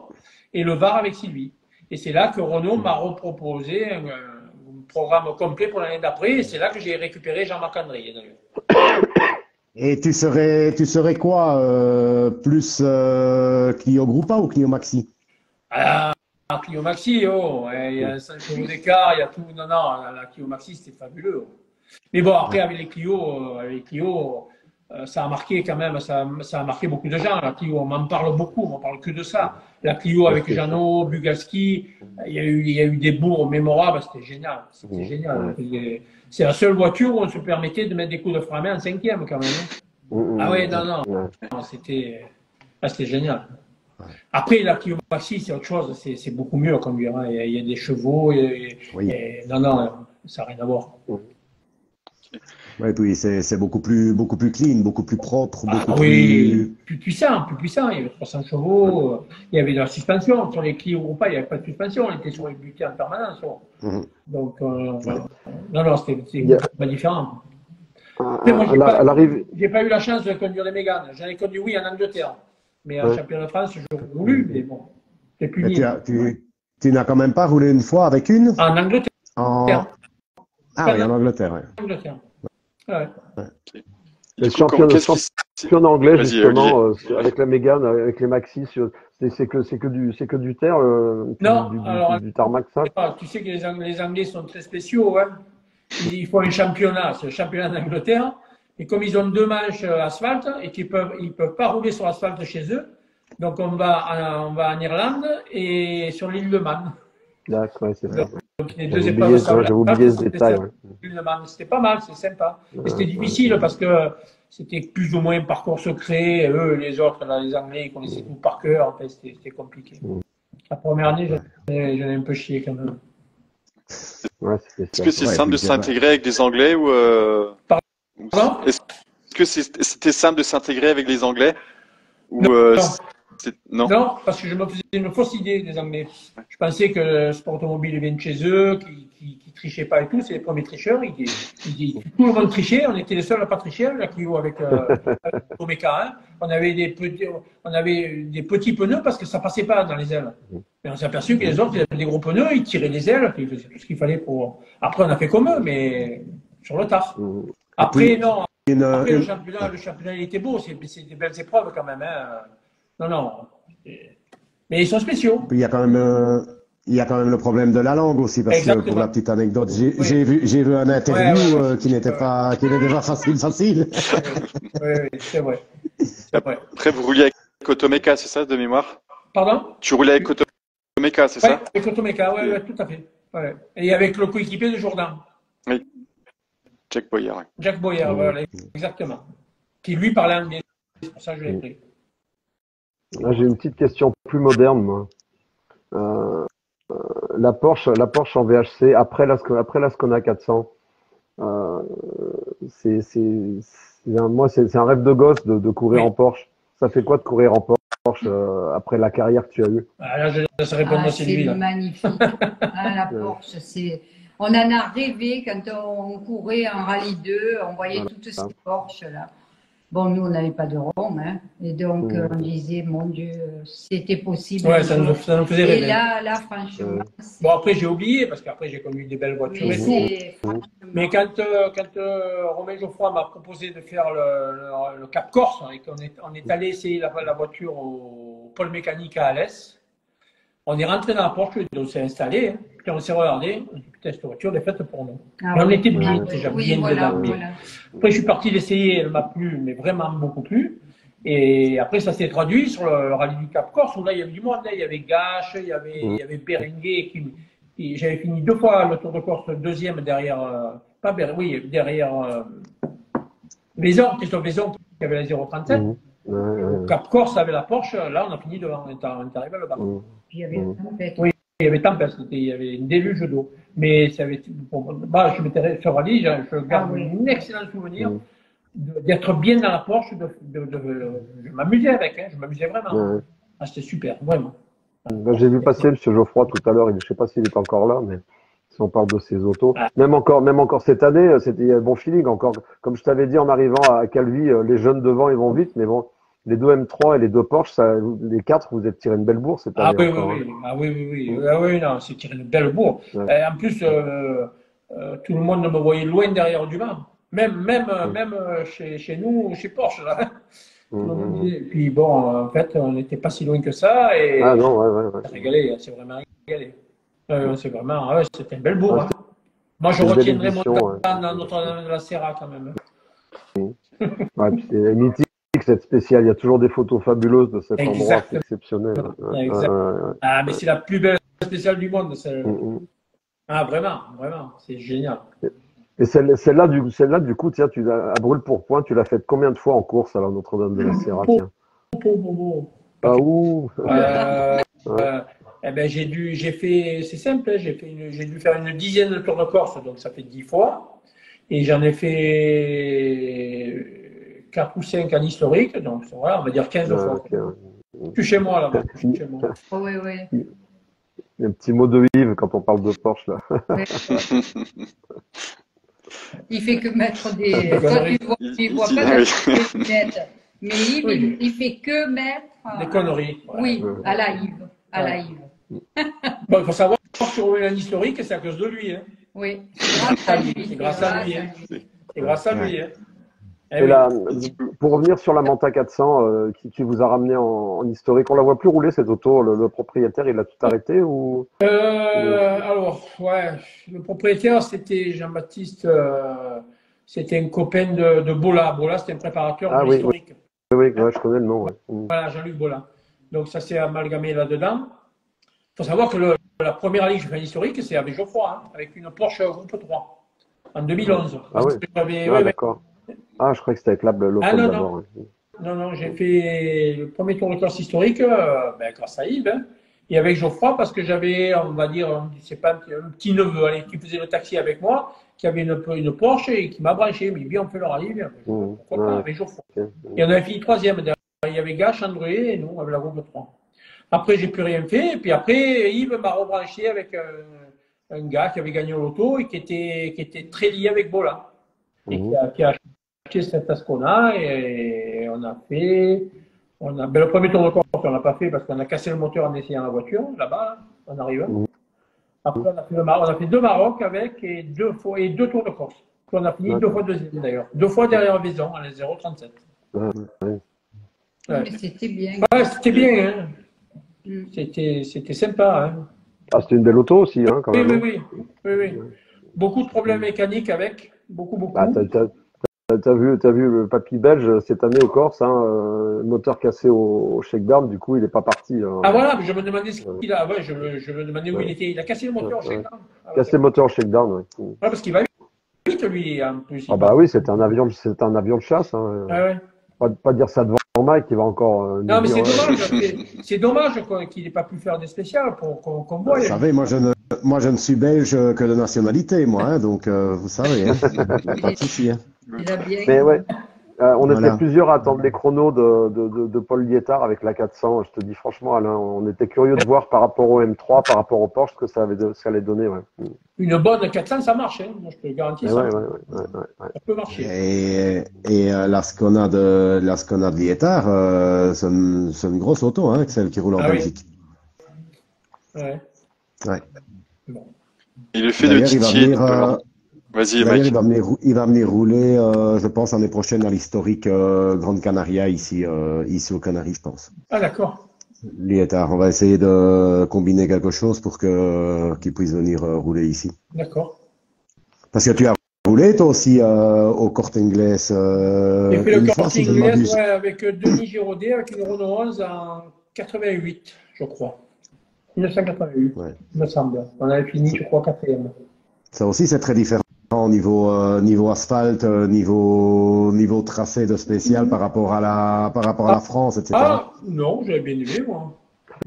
et le Var avec Sylvie. Et c'est là que Renault m'a reproposé un programme complet pour l'année d'après. Et c'est là que j'ai récupéré Jean-Marc André, d'ailleurs. Et tu serais quoi, plus Clio Gruppa ou Clio Maxi? Ah, Clio Maxi, oh, il y a 5 euros d'écart, il y a tout. Non, non, la Clio Maxi, c'était fabuleux. Mais bon, après, avec les Clio, ça a marqué quand même, ça a marqué beaucoup de gens. La Clio, on m'en parle beaucoup, on ne parle que de ça. La Clio avec Jeannot, Bugalski, il y a eu des bourgs mémorables, c'était génial. C'était génial. C'est la seule voiture où on se permettait de mettre des coups de frein à main en 5e quand même. Ah ouais, non. C'était génial. Après, la Clio Maxi, c'est autre chose, c'est beaucoup mieux à conduire. Hein. Il y a des chevaux, non, ça n'a rien à voir. Ouais, puis c'est beaucoup plus clean, beaucoup plus propre, plus puissant. Il y avait 300 chevaux, il y avait de la suspension. Sur les Clio ou pas, il n'y avait pas de suspension, on était sur les butées en permanence. Donc, non, c'était pas différent. Après, moi, j'ai pas eu la chance de conduire les Mégane. J'en ai conduit, oui, en Angleterre. Mais en championnat de France, j'aurais voulu, mais bon, c'est puni. Tu n'as quand même pas roulé une fois avec une? En Angleterre. Ah oui, en Angleterre, oui. En Angleterre. Ouais. Le championnat anglais, justement, avec la Mégane, avec les Maxi, c'est que du terre, du tarmac, ça. Tu sais que les Anglais sont très spéciaux, hein. Il faut un championnat, c'est le championnat d'Angleterre. Et comme ils ont 2 manches asphalte et qu'ils peuvent pas rouler sur l'asphalte chez eux, donc on va en Irlande et sur l'île de Man. D'accord, c'est vrai. Donc les 2 épreuves j'ai oublié ce détail. C'était pas mal, c'est sympa. Et c'était difficile parce que c'était plus ou moins un parcours secret. Eux, les autres, là, les Anglais, ils connaissaient tout par cœur. En fait, c'était compliqué. La première année, j'en ai un peu chié quand même. Est-ce que c'est simple de s'intégrer avec les Anglais ou Pardon ? Est-ce que c'était simple de s'intégrer avec les Anglais ou Non, parce que je me faisais une fausse idée des Anglais. Je pensais que le sport automobile vient de chez eux, qu'ils trichaient pas et tout. C'est les premiers tricheurs. Tout le monde trichait. On était les seuls à pas tricher. La Clio avec Omeka 1. On avait des petits pneus parce que ça passait pas dans les ailes. Et on s'est aperçu que les autres, ils avaient des gros pneus, ils tiraient les ailes, ils faisaient tout ce qu'il fallait pour. Après, on a fait comme eux, mais sur le tard. Après, non. Après, le championnat, il était beau. C'est des belles épreuves quand même. Hein. Non. Mais ils sont spéciaux. Il y a quand même le problème de la langue aussi, parce que pour la petite anecdote, j'ai vu un interview qui n'était pas facile. Oui, c'est vrai. Après, vous rouliez avec Automeka, c'est ça, de mémoire? Pardon? Tu roulais avec Automeka, c'est ça? Avec Automeka, oui, tout à fait. Ouais. Et avec le coéquipier de Jourdain. Oui. Jack Boyer. Ouais. Jack Boyer, voilà, exactement. Qui lui parlait anglais. C'est pour ça que je l'ai pris. Là, j'ai une petite question plus moderne, moi. La Porsche en VHC après la Scona 400. C'est un rêve de gosse de courir en Porsche. Ça fait quoi de courir en Porsche après la carrière que tu as eue? Là, je laisse répondre à Sylvie. C'est magnifique. La Porsche, on en a rêvé quand on courait en Rallye 2, on voyait toutes ces Porsche là. Bon, nous, on n'avait pas de rond, hein. Et donc, on disait, mon Dieu, c'était possible. Ouais, ça nous faisait rêver. Et là, franchement. Bon, après, j'ai oublié, parce qu'après, j'ai connu des belles voitures et tout. Mais quand Romain Geoffroy m'a proposé de faire le Cap Corse, et qu'on est allé essayer la voiture au pôle mécanique à Alès, on est rentré dans la Porsche, on s'est installé, hein. Puis on s'est regardé, on dit, putain, cette voiture, elle est faite pour nous. On était bien, déjà bien dedans. Voilà. Après, je suis parti l'essayer, elle m'a plu, mais vraiment beaucoup plu. Et après, ça s'est traduit sur le rallye du Cap Corse, où là, il y avait du monde, il y avait Gache, il y avait Berenguer, j'avais fini 2 fois le Tour de Corse, deuxième derrière, derrière Vaison, Christophe Vaison, qui avait la 037. Cap Corse avait la Porsche, là, on a fini devant, on est arrivé là-bas. Puis il y avait la tempête. Oui, il y avait tempête, il y avait une déluge d'eau. Mais ça avait, bah, je m'étais sur rallye, je garde un excellent souvenir d'être bien dans la Porsche, je m'amusais avec, hein, je m'amusais vraiment. Ah, c'était super, vraiment. J'ai vu passer M. Geoffroy tout à l'heure, je ne sais pas s'il est encore là, mais si on parle de ces autos. Même encore cette année, il y a un bon feeling encore. Comme je t'avais dit en arrivant à Calvi, les jeunes devant, ils vont vite, mais bon, les deux M3 et les deux Porsche, les quatre, vous êtes tiré une belle bourre cette année. Oui, non, c'est tiré une belle bourre. En plus, tout le monde me voyait loin derrière du Mans. Même chez nous, chez Porsche, là. Et puis bon, en fait, on n'était pas si loin que ça et c'est régalé, c'est vraiment régalé. C'est vraiment, c'était une belle bourre. Hein. Moi, je retiendrai mon temps dans Notre-Dame de la Serra quand même. C'est mythique cette spéciale. Il y a toujours des photos fabuleuses de cet endroit, c'est exceptionnel. Ah, mais c'est la plus belle spéciale du monde. Ah, vraiment, c'est génial. Et celle-là, du coup, tiens, à brûle-pourpoint, tu l'as faite combien de fois en course à Notre-Dame de la Serra? J'ai fait, c'est simple, hein, j'ai dû faire une dizaine de tours de Corse, donc ça fait 10 fois. Et j'en ai fait 4 ou 5 en historique, donc voilà, on va dire 15 fois. Je suis chez moi là-bas. Oui. Il y a un petit mot de Yves quand on parle de Porsche là. Il fait que mettre des. Toi, tu vois pas des lunettes. Mais Yves, il fait que mettre. Des conneries. Oui, à la Yves. Bon, il faut savoir que sur un historique, c'est à cause de lui. Hein. Oui, c'est grâce à lui. C'est grâce à lui. Hein. Et là, pour revenir sur la Manta 400 qui vous a ramené en historique, on la voit plus rouler cette auto. Le propriétaire, il a tout arrêté ou Alors, le propriétaire, c'était Jean-Baptiste. C'était un copain de Bola. Bola, c'était un préparateur de l'historique. Oui, je connais le nom. Voilà, Jean-Luc Bola. Donc, ça s'est amalgamé là-dedans. Il faut savoir que la première année que je fais un historique, c'est avec Geoffroy, hein, avec une Porsche Groupe 3, en 2011. D'accord. Ah, je croyais que c'était avec l'Opel d'abord. Non, j'ai fait le premier tour de course historique grâce à Yves, hein, et avec Geoffroy, parce que j'avais, on va dire, c'est pas un petit neveu qui faisait le taxi avec moi, qui avait une Porsche et qui m'a branché. Mais bien, on fait le rallye, pourquoi pas, avec Geoffroy. Et on avait fini troisième. Il y avait Gache, André, et nous, avec la Groupe 3. Après, j'ai plus rien fait. Et puis après, Yves m'a rebranché avec un gars qui avait gagné l'auto et qui était très lié avec Bola. Et qui a acheté cette Ascona et on a fait. Le premier tour de course, on l'a pas fait parce qu'on a cassé le moteur en essayant la voiture, là-bas, en arrivant. Après, on a fait 2 Maroc avec et 2 tours de course. Puis on a fini 2 fois deuxième d'ailleurs. 2 fois derrière Vaison, à la 0,37. Mais c'était bien. C'était bien, hein. C'était sympa, hein. Ah, c'était une belle auto aussi, hein, quand même. Oui. Beaucoup de problèmes mécaniques avec, beaucoup. T'as vu le papy belge cette année au Corse, hein, moteur cassé au shakedown, du coup il est pas parti. Hein. Ah voilà, je me demandais ce qu'il a. Ouais, je me demandais où il était. Il a cassé le moteur au shakedown. Cassé le moteur au shakedown, oui. Ouais, parce qu'il va vite lui en plus. Ah bah oui, c'est un avion de chasse. Hein. Pas dire ça devant Mike, il va encore. Non, mais c'est dommage. C'est dommage qu'il n'ait pas pu faire des spéciales pour qu'on voie. Vous savez, moi je ne suis belge que de nationalité, moi, hein, donc vous savez, hein, pas de souci. Hein. Mais ouais, on était plusieurs à attendre les chronos de Paul Liétard avec la 400. Je te dis franchement, Alain, on était curieux de voir par rapport au M3, par rapport au Porsche, ce que ça allait donner. Ouais. Une bonne 400, ça marche, hein. Moi, je te le garantis. Ça peut marcher. Et la Skona de Liétard, c'est une grosse auto, hein, celle qui roule en Belgique. Ouais. Bon. Et le fait de titiller. Vas-y, Mike. Il va venir rouler, je pense, l'année prochaine à l'historique Grande Canaria, ici aux Canaries, je pense. Ah, d'accord. Liétard, on va essayer de combiner quelque chose pour qu'il puisse venir rouler ici. D'accord. Parce que tu as roulé, toi aussi, au Corte Inglés. J'ai fait le Corte Inglés, avec Denis Giraudet, avec une Renault 11 en 88, je crois. 1988, il me semble. On avait fini, je crois, 4e. Ça aussi, c'est très différent au niveau asphalte, niveau tracé de spécial par rapport à la France, etc. Ah, non, j'avais bien aimé, moi.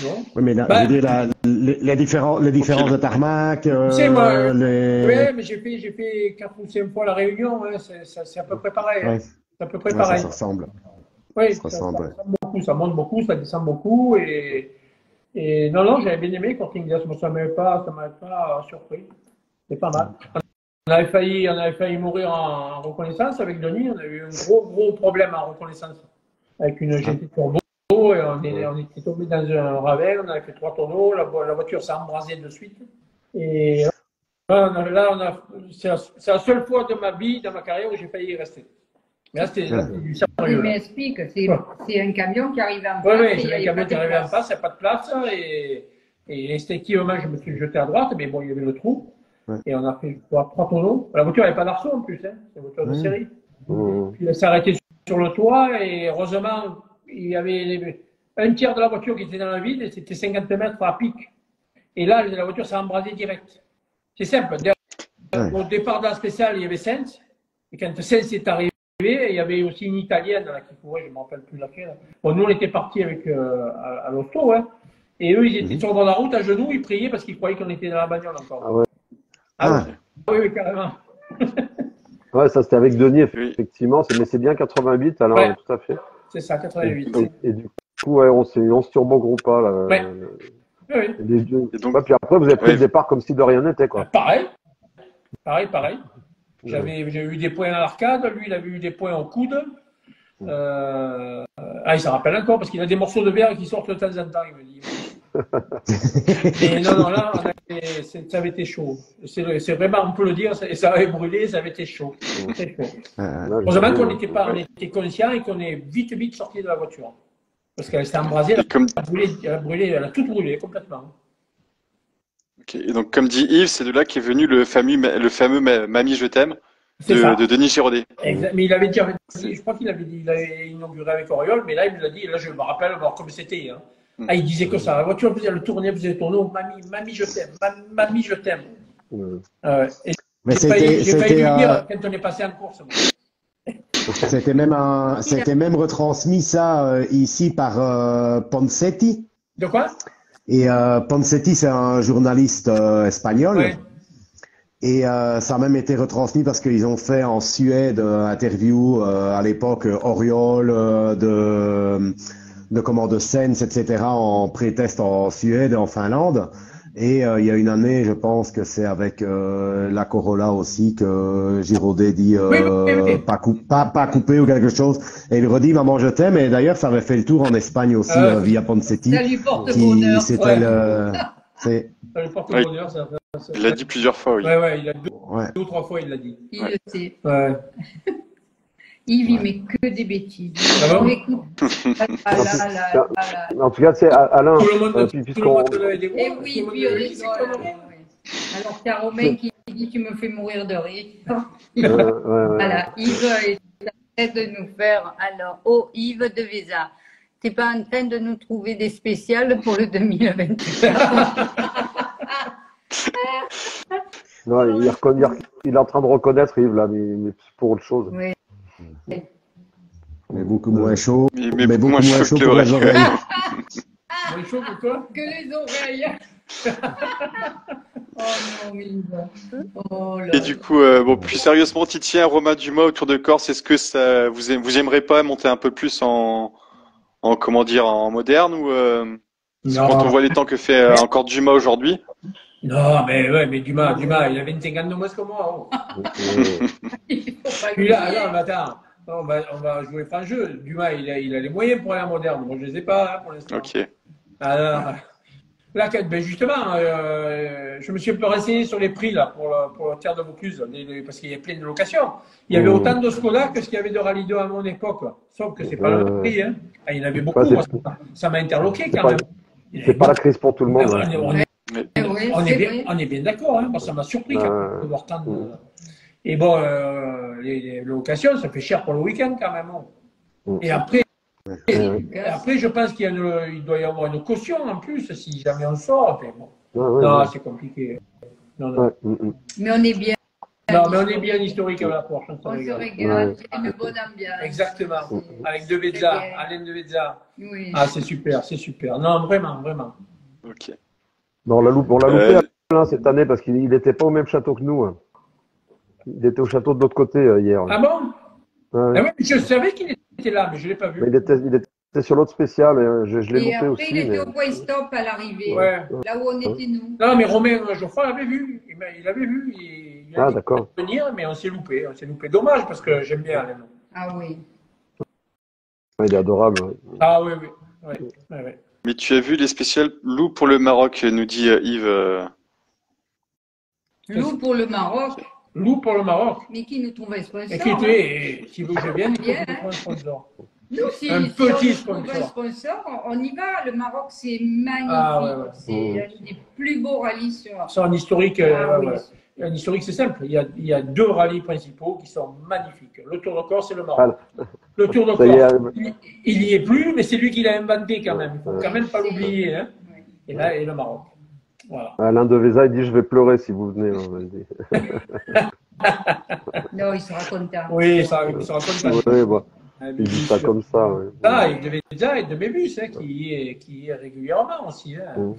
Non. Oui, mais je veux dire, les différences de tarmac, C'est moi. Oui, mais j'ai fait 4 ou 5 fois la Réunion. Hein, c'est à peu près pareil. Hein. Ouais. C'est à peu près Ouais, pareil. ça se ressemble. Oui, Ça se ressemble, ouais. beaucoup, ça monte beaucoup, ça descend beaucoup. Et non, j'avais bien aimé Corting Glass. Moi, ça m'avait pas surpris. C'est pas mal. On avait failli mourir en reconnaissance avec Denis. On a eu un gros problème en reconnaissance avec une GT Turbo. Et on était tombé dans un ravel. On avait fait 3 tonneaux. La voiture s'est embrasée de suite. Et là, c'est la seule fois de ma vie, dans ma carrière, où j'ai failli y rester. Mais là, c'était du sérieux. Oui, mais explique, c'est un camion qui arrive en face. Oui, c'est un camion qui arrive en face, il n'y a pas de place. Et instinctivement, je me suis jeté à droite, mais bon, il y avait le trou. Ouais. Et on a fait 3 tonneaux. La voiture n'avait pas d'arceau en plus, hein. C'est une voiture de série. Puis elle s'est arrêtée sur le toit et heureusement, il y avait un tiers de la voiture qui était dans le vide et c'était 50 mètres à pic. Et là, la voiture s'est embrasée direct. C'est simple. Au départ de la spéciale, il y avait Sens. Et quand Sens est arrivé, il y avait aussi une Italienne là, qui courait, je ne me rappelle plus laquelle. Bon, nous, on était partis avec, à l'hosto, hein. Et eux, ils étaient sur le bord de la route à genoux, ils priaient parce qu'ils croyaient qu'on était dans la bagnole encore. Ah ouais. Oui, carrément. Ouais, ça c'était avec Denis, effectivement. Mais c'est bien 88, alors tout à fait. C'est ça, 88. Et du coup, on s'est 11 turbo Groupa. Là, oui. Et donc, puis après, vous avez pris le départ comme si de rien n'était, quoi. Pareil. J'ai eu des points à l'arcade, lui, il avait eu des points au coude. Il s'en rappelle encore parce qu'il a des morceaux de verre qui sortent de temps en temps, il me dit. Et non, là, ça avait été chaud. C'est vraiment, on peut le dire, ça avait brûlé, ça avait été chaud. Heureusement qu'on était conscient et qu'on est vite sorti de la voiture. Parce qu'elle s'est embrasée, elle a tout brûlé complètement. Okay. Et donc, comme dit Yves, c'est de là qu'est venu le fameux Mamie, je t'aime de Denis Giraudet. Exact. Mais il avait dit, je crois qu'il avait inauguré avec Oriol, mais là, il me l'a dit, là, je me rappelle alors, comme c'était. Hein. Il disait que ça. La voiture elle tournait, faisait tourner. Mamie, je t'aime. Mamie, je t'aime. Mais j'ai failli lui dire quand on est passé en course. C'était même retransmis ça ici par Ponsetti. De quoi? Et Ponsetti, c'est un journaliste espagnol. Ouais. Et ça a même été retransmis parce qu'ils ont fait en Suède interview à l'époque Oriol de Sens, etc. en pré-test en Suède et en Finlande. Et il y a une année, je pense que c'est avec la Corolla aussi que Giraudet dit pas coupé ou quelque chose. Et il redit Maman je t'aime. Et d'ailleurs, ça avait fait le tour en Espagne aussi via Ponsetti. Ça lui porte bonheur. C'était ça lui porte bonheur. Il l'a dit plusieurs fois, oui. Ouais, il a deux ou 3 fois, il l'a dit. Il le sait. Ouais. Yves, il met que des bêtises. Ah bon En tout cas, c'est Alain. Tout le monde l'a aidé. Et oui, puis on rigole. Alors, t'as Romain qui dit tu me fais mourir de rire. Voilà, Yves est en train de nous faire. Alors, Yves de Véza, t'es pas en train de nous trouver des spéciales pour le 2021? Non, il est en train de reconnaître Yves là, mais pour autre chose. Oui. Mais beaucoup moins chaud. Mais beaucoup moins chaud pour les oreilles. Moins chaud que quoi? Que les oreilles. Oh non, Yves. Oh là. Et du coup, plus sérieusement, Titien, Romain Dumas autour de Corse, est-ce que ça vous aimerez pas monter un peu plus en moderne ou quand on voit les temps que fait encore Dumas aujourd'hui? Non, mais Dumas, il a 25 ans de moins que moi. Puis là, attends, on va jouer franc jeu. Dumas, il a les moyens pour aller en moderne. Moi, je ne les ai pas pour l'instant. Ok. Alors, là, justement, je me suis un peu renseigné sur les prix là pour le Terre de Vaucluse, parce qu'il y a plein de locations. Il y avait autant de Skoda que ce qu'il y avait de Rallye 2 à mon époque. Sauf que c'est pas le même prix. Hein. Il y en avait beaucoup. Ça m'a interloqué quand même. C'est pas la crise pour tout le monde. On est bien d'accord, hein. Moi, ça m'a surpris quand même de voir tant de... Et bon, les locations, ça fait cher pour le week-end quand même. Et après, je pense qu'il doit y avoir une caution en plus si jamais on sort. Non, c'est compliqué. Non. Mais on est bien Non, mais on est bien historique à la Porsche. On se On se régale. régale, il y a une bonne ambiance. Exactement. C'est- Avec De c'est Vezza, bien. Alain De Vezza. Oui. Ah, c'est super, c'est super. Non, vraiment, vraiment. Ok. Non, on l'a loupé Euh, Alain, cette année parce qu'il n'était pas au même château que nous, hein. Il était au château de l'autre côté hier. Ah bon? Ouais. Ah ouais, je savais qu'il était là, mais je ne l'ai pas vu. Mais il était sur l'autre spécial, et je l'ai Et loupé après, aussi. il était Mais... au point stop à l'arrivée, Ouais. là où on était nous. Non, mais Romain Geoffroy l'avait vu. Il avait vu. Il a Ah, dit d'accord. de venir, mais on s'est loupé. On s'est loupé. Dommage, parce que j'aime bien Alain. Ah oui. Ouais, il est adorable. Ouais. Ah oui, oui. Ouais, ouais, ouais. mais tu as vu les spéciales loups pour le Maroc, nous dit Yves. Loup pour le Maroc, Loup pour le Maroc. mais qui nous trouve un sponsor. Écoutez, si vous voulez bien, il faut Bien. que je trouve un sponsor. Nous, si, Un si petit on trouve un sponsor. sponsor, on y va. Le Maroc, c'est magnifique. Ah, ouais, ouais. C'est un des plus beaux rallyes sur. C'est un historique. Ah, oui. Ouais. Un historique, c'est simple. Il y a deux rallyes principaux qui sont magnifiques. Le Tour de Corse et le Maroc. Le Tour de Ça y est, Corse, il y est plus, mais c'est lui qui l'a inventé quand même. Il faut quand même pas l'oublier. Hein. Ouais. Et là, et le Maroc. Voilà. Alain De Vezza, il dit je vais pleurer si vous venez. Hein, Non, il sera content. Oui, ça sera comme ça. ouais, bon, Ah, il dit ça comme ça. Ouais. Ah, il devait déjà être de mes bus, hein, qui est régulièrement aussi. Hein. Mm.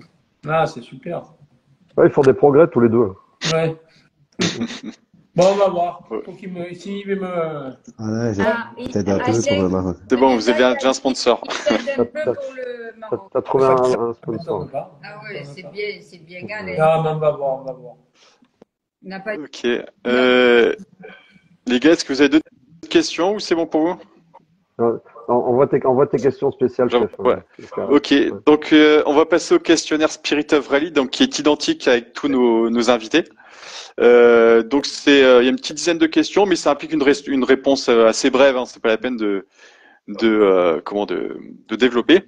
Ah, c'est super. Ouais, ils font des progrès tous les deux. Ouais. Bon, on va voir. Faut qu'il me, s'il veut me. Voilà, j'ai Ah, peut-être un peu pour le Maroc. C'est bon, vous avez déjà un sponsor. Il t'aide un peu pour le Maroc. T'as trouvé un Ça me sponsor. donne pas. Ah ouais, c'est bien galère. Ah, mais on va voir, on va voir. On n'a pas Ok. Les gars, est-ce que vous avez d'autres questions ou c'est bon pour vous? Envoie tes questions spéciales, Genre, chef. ouais. Ok, donc on va passer au questionnaire Spirit of Rally, donc qui est identique avec tous nos invités. Donc il y a une petite dizaine de questions, mais ça implique une réponse assez brève. Hein, c'est pas la peine de développer.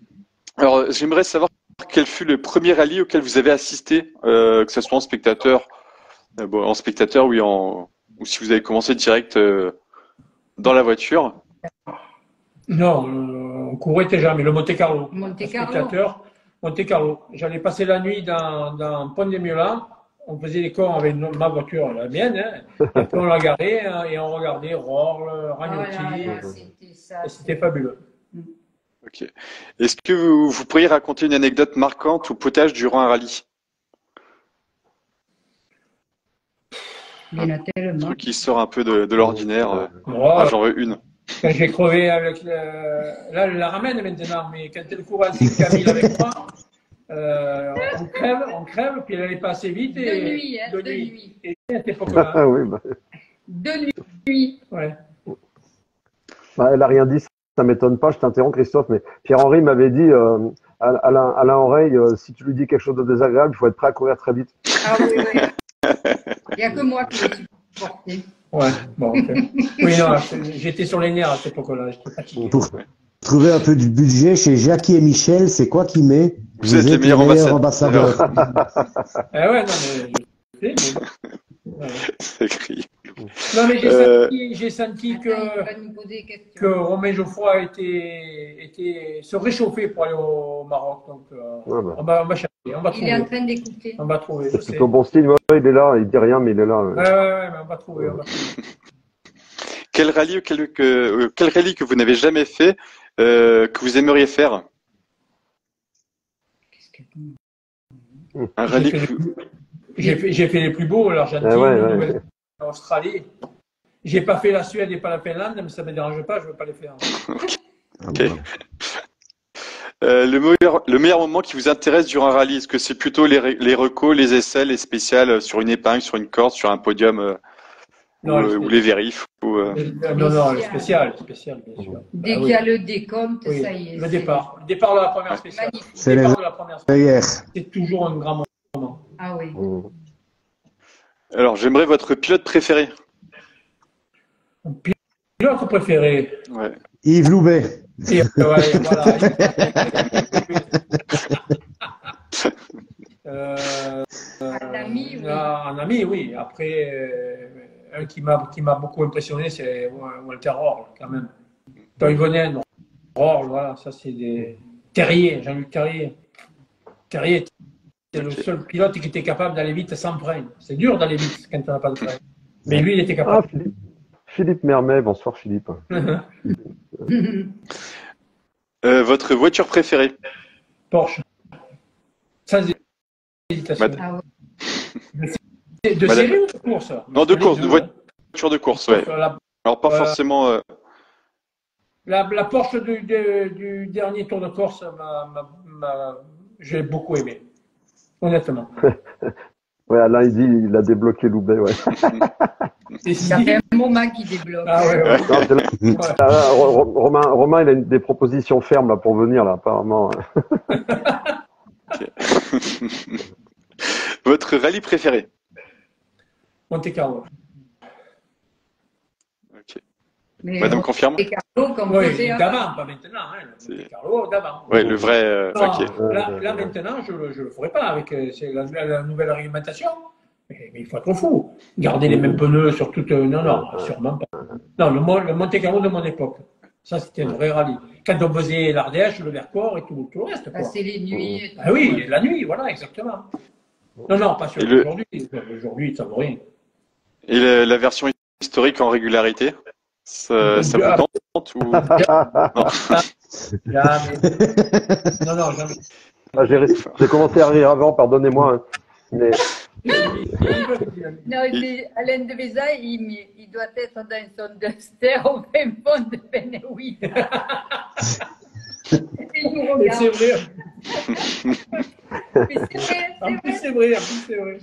Alors j'aimerais savoir quel fut le premier rallye auquel vous avez assisté, que ce soit en spectateur, en spectateur ou si vous avez commencé direct dans la voiture. Non, on courait déjà, mais le Monte Carlo. Monte Le Carlo. spectateur, Monte Carlo. J'allais passer la nuit dans Pont de Miola. On faisait les cons avec ma voiture, la mienne. Hein. Et puis on la garait hein, et on regardait Rohr, Ragnotti. c'était ça. Et c'était fabuleux. Ok. Est-ce que vous pourriez raconter une anecdote marquante au potage durant un rallye? Il y en a Un tellement. truc qui sort un peu de l'ordinaire. Oh, Ah, j'en veux une. quand j'ai crevé avec là, je la ramène maintenant, mais quand elle court à 6 Camille avec moi, on crève, puis elle allait pas assez vite. De Et, nuit, hein, de nuit. Et à cette époque-là. Ah oui, bah, De nuit. Ouais. elle a rien dit, ça m'étonne pas. Je t'interromps, Christophe, mais Pierre-Henri m'avait dit à l'oreille, si tu lui dis quelque chose de désagréable, il faut être prêt à courir très vite. Ah oui, oui. Il n'y a que moi qui l'ai supporté. Ouais, bon, ok. Oui, non, j'étais sur les nerfs à cette époque-là, j'étais fatigué. Pour trouver un peu du budget chez Jackie et Michel, c'est quoi qui met? Vous êtes les meilleurs ambassadeurs. Ah ouais, non, mais je sais, mais. Ouais. C'est écrit. Non, mais j'ai senti Attends, il va nous poser des questions. que Romain Geoffroy se réchauffait pour aller au Maroc. Donc, Ouais, bah. on va chercher, on va Il est en trouver. train d'écouter. On va trouver, je C'est sais. plutôt bon style. Ouais, il est là, il dit rien, mais il est là. Ouais, mais on va trouver, on va trouver. Quel rallye que vous n'avez jamais fait, que vous aimeriez faire? Un rallye que vous... J'ai fait les plus beaux, l'Argentine, l'Australie. J'ai pas fait la Suède et pas la Finlande, mais ça me dérange pas, je veux pas les faire. Ok. Le meilleur moment qui vous intéresse durant un rallye, est-ce que c'est plutôt les recos, les essais, les spéciales sur une épingle, sur une corde, sur un podium ou les vérifs Non, le spécial, bien sûr. Dès qu'il y a le décompte, Oui, ça y est. le départ de la première spéciale. Magnifique. C'est Le départ de la première spéciale. Hier. C'est toujours un grand moment. Ah oui. Alors, j'aimerais votre pilote préféré. Mon pilote préféré. Ouais. Yves Loubet. Et, voilà. Un ami, oui. Un ami, oui. Après, un qui m'a beaucoup impressionné, c'est Walter Rohr, quand même. Toivonen, Rohr, voilà, ça c'est des... Terrier, Jean-Luc Terrier. Terrier, c'est le seul pilote qui était capable d'aller vite sans frein. C'est dur d'aller vite quand on n'a pas de frein. Mais lui, il était Ah, capable. Philippe Mermet, bonsoir Philippe. Votre voiture préférée? Porsche. Sans hésitation. Madame. Ah ouais. De Madame. série ou de course? Non, de Les course, deux, de hein. voiture de course, ouais. Alors pas forcément. La Porsche du dernier Tour de Corse, j'ai beaucoup aimé, honnêtement. Ouais, Alain, il dit, il a débloqué Loubet, ouais. Et Ça fait un moment qu'il débloque. Ah ouais, ouais. Non, c'est là, Ouais. Romain, il a des propositions fermes là pour venir là, apparemment. Votre rallye préféré? Monte Carlo. Ok. Mais Madame confirme? Monte Carlo, comme Oui, faisait d'avant, pas maintenant. Hein, le Monte Carlo, d'avant. Ouais, le vrai. Non, Ok. là, maintenant, je le ferai pas avec c'est la nouvelle réglementation. Mais il faut être fou. Garder les mêmes pneus sur toute. Non, non, sûrement pas. Non, le Monte Carlo de mon époque. Ça, c'était un vrai rallye. Quand on faisait l'Ardèche, le Vercors et tout le reste. Quoi. passer les nuits. Ah oui, la nuit, voilà, exactement. Non, non, pas sur aujourd'hui. Aujourd'hui, ça vaut rien. Et la version historique en régularité? Ça vous tente ou... Non. Jamais. Non, non, jamais. Ah, j'ai commencé à rire avant, pardonnez-moi. Hein. Mais Non, Alain de Véza, il doit être dans son duster au fin fond de Beneouid. Il nous Et regarde. c'est vrai. Mais c'est vrai, En c'est plus, vrai. c'est vrai. En plus, c'est vrai.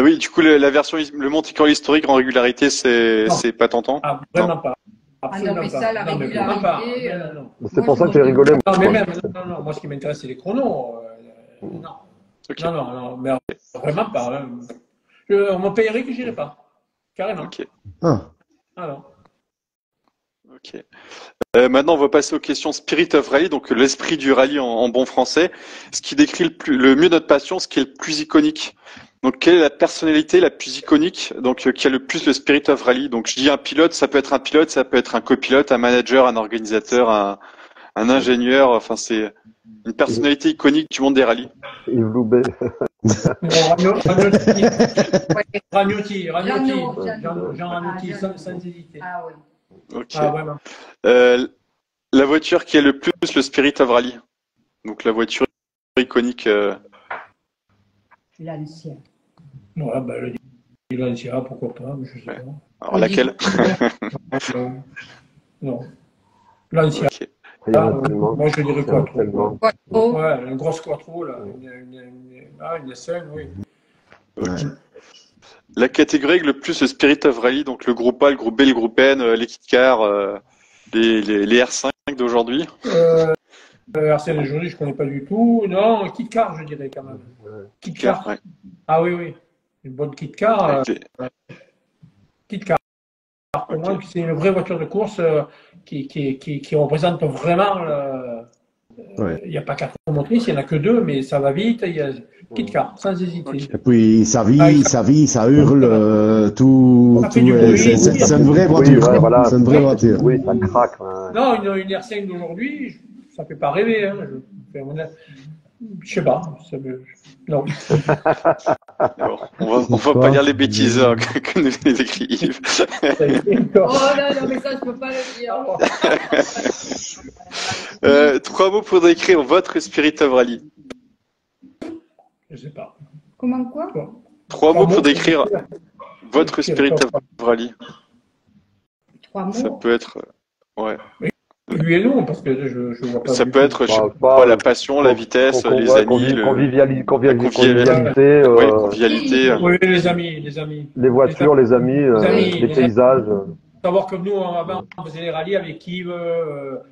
Oui, du coup, la version, le Monte Carlo historique en régularité, c'est pas tentant? Ah, vraiment pas. Ah Absolument non, mais pas. ça, la Non, mais vraiment pas. régularité. Non, non, non. c'est pour ça que j'ai rigolé. Non, mais moi. même, non, moi, ce qui m'intéresse, c'est les chronos. Non. Ok. Non, non, non, mais vraiment pas. Hein. On me payerait que j'irai pas. Carrément. Ok. Ah. Alors. Ok. Maintenant, on va passer aux questions Spirit of Rally, donc l'esprit du rallye en bon français. Ce qui décrit le mieux notre passion, ce qui est le plus iconique. Donc, quelle est la personnalité la plus iconique, donc qui a le plus le Spirit of Rally? Donc, je dis un pilote, ça peut être un pilote, ça peut être un copilote, un manager, un organisateur, un ingénieur. Enfin, c'est une personnalité iconique du monde des rallyes. Yves Loubet. Ragnotti, Jean Jean Ragnotti, Jean- sans hésiter. Ah oui. Ok. Ah, vraiment. La voiture qui a le plus le Spirit of Rally. Donc, la voiture iconique. L'ancien. Ouais, bah, le Lancia, pourquoi pas, mais je sais pas. Alors, laquelle? Non. Non. Lancia. Ok. Il y en a tellement. Moi, je dirais Il y en a Quattro. tellement. Quattro. Ouais, une grosse Quattro, là. Une S5, oui. Ouais. La catégorie avec le plus le Spirit of Rally, donc le groupe A, le groupe B, le groupe N, les kit cars, les R5 d'aujourd'hui. Arsène aujourd'hui, je connais pas du tout. Non, kit car, je dirais quand même. Kit car. Ouais. Ah oui, oui. Une bonne kit car. Avec les- Kit car. Pour Ok. moi, c'est une vraie voiture de course qui représente vraiment. Ouais. Il n'y a pas 4 motrices, il n'y en a que 2, mais ça va vite. Il y a kit car, sans hésiter. Ok. Et puis ça Ah, vit, ça hurle, tout, Ça fait tout du bruit. c'est une vraie Oui, voiture. ouais, voilà. C'est une vraie voiture. Oui, ça craque. Ouais. Non, une R5 d'aujourd'hui, ça ne fait pas rêver. Hein. Je sais pas. Non. Bon, on va pas lire les bêtises hein, que nous les écrit Yves. Oh non, non, mais ça, je peux pas le dire. 3 mots pour décrire votre Spirit of Rally. Je sais pas. Comment quoi? 3 mots pour décrire votre Spirit of Rally. 3 mots. Ça peut être, ouais. Lui et non, parce que je vois pas. Ça du peut tout. être, je sais pas, la passion, la vitesse, les amis, convivialité, convivialité. Oui, les amis, les amis. les voitures, les amis, amis, les les paysages. Savoir que nous, avant, on faisait les rallyes avec Yves,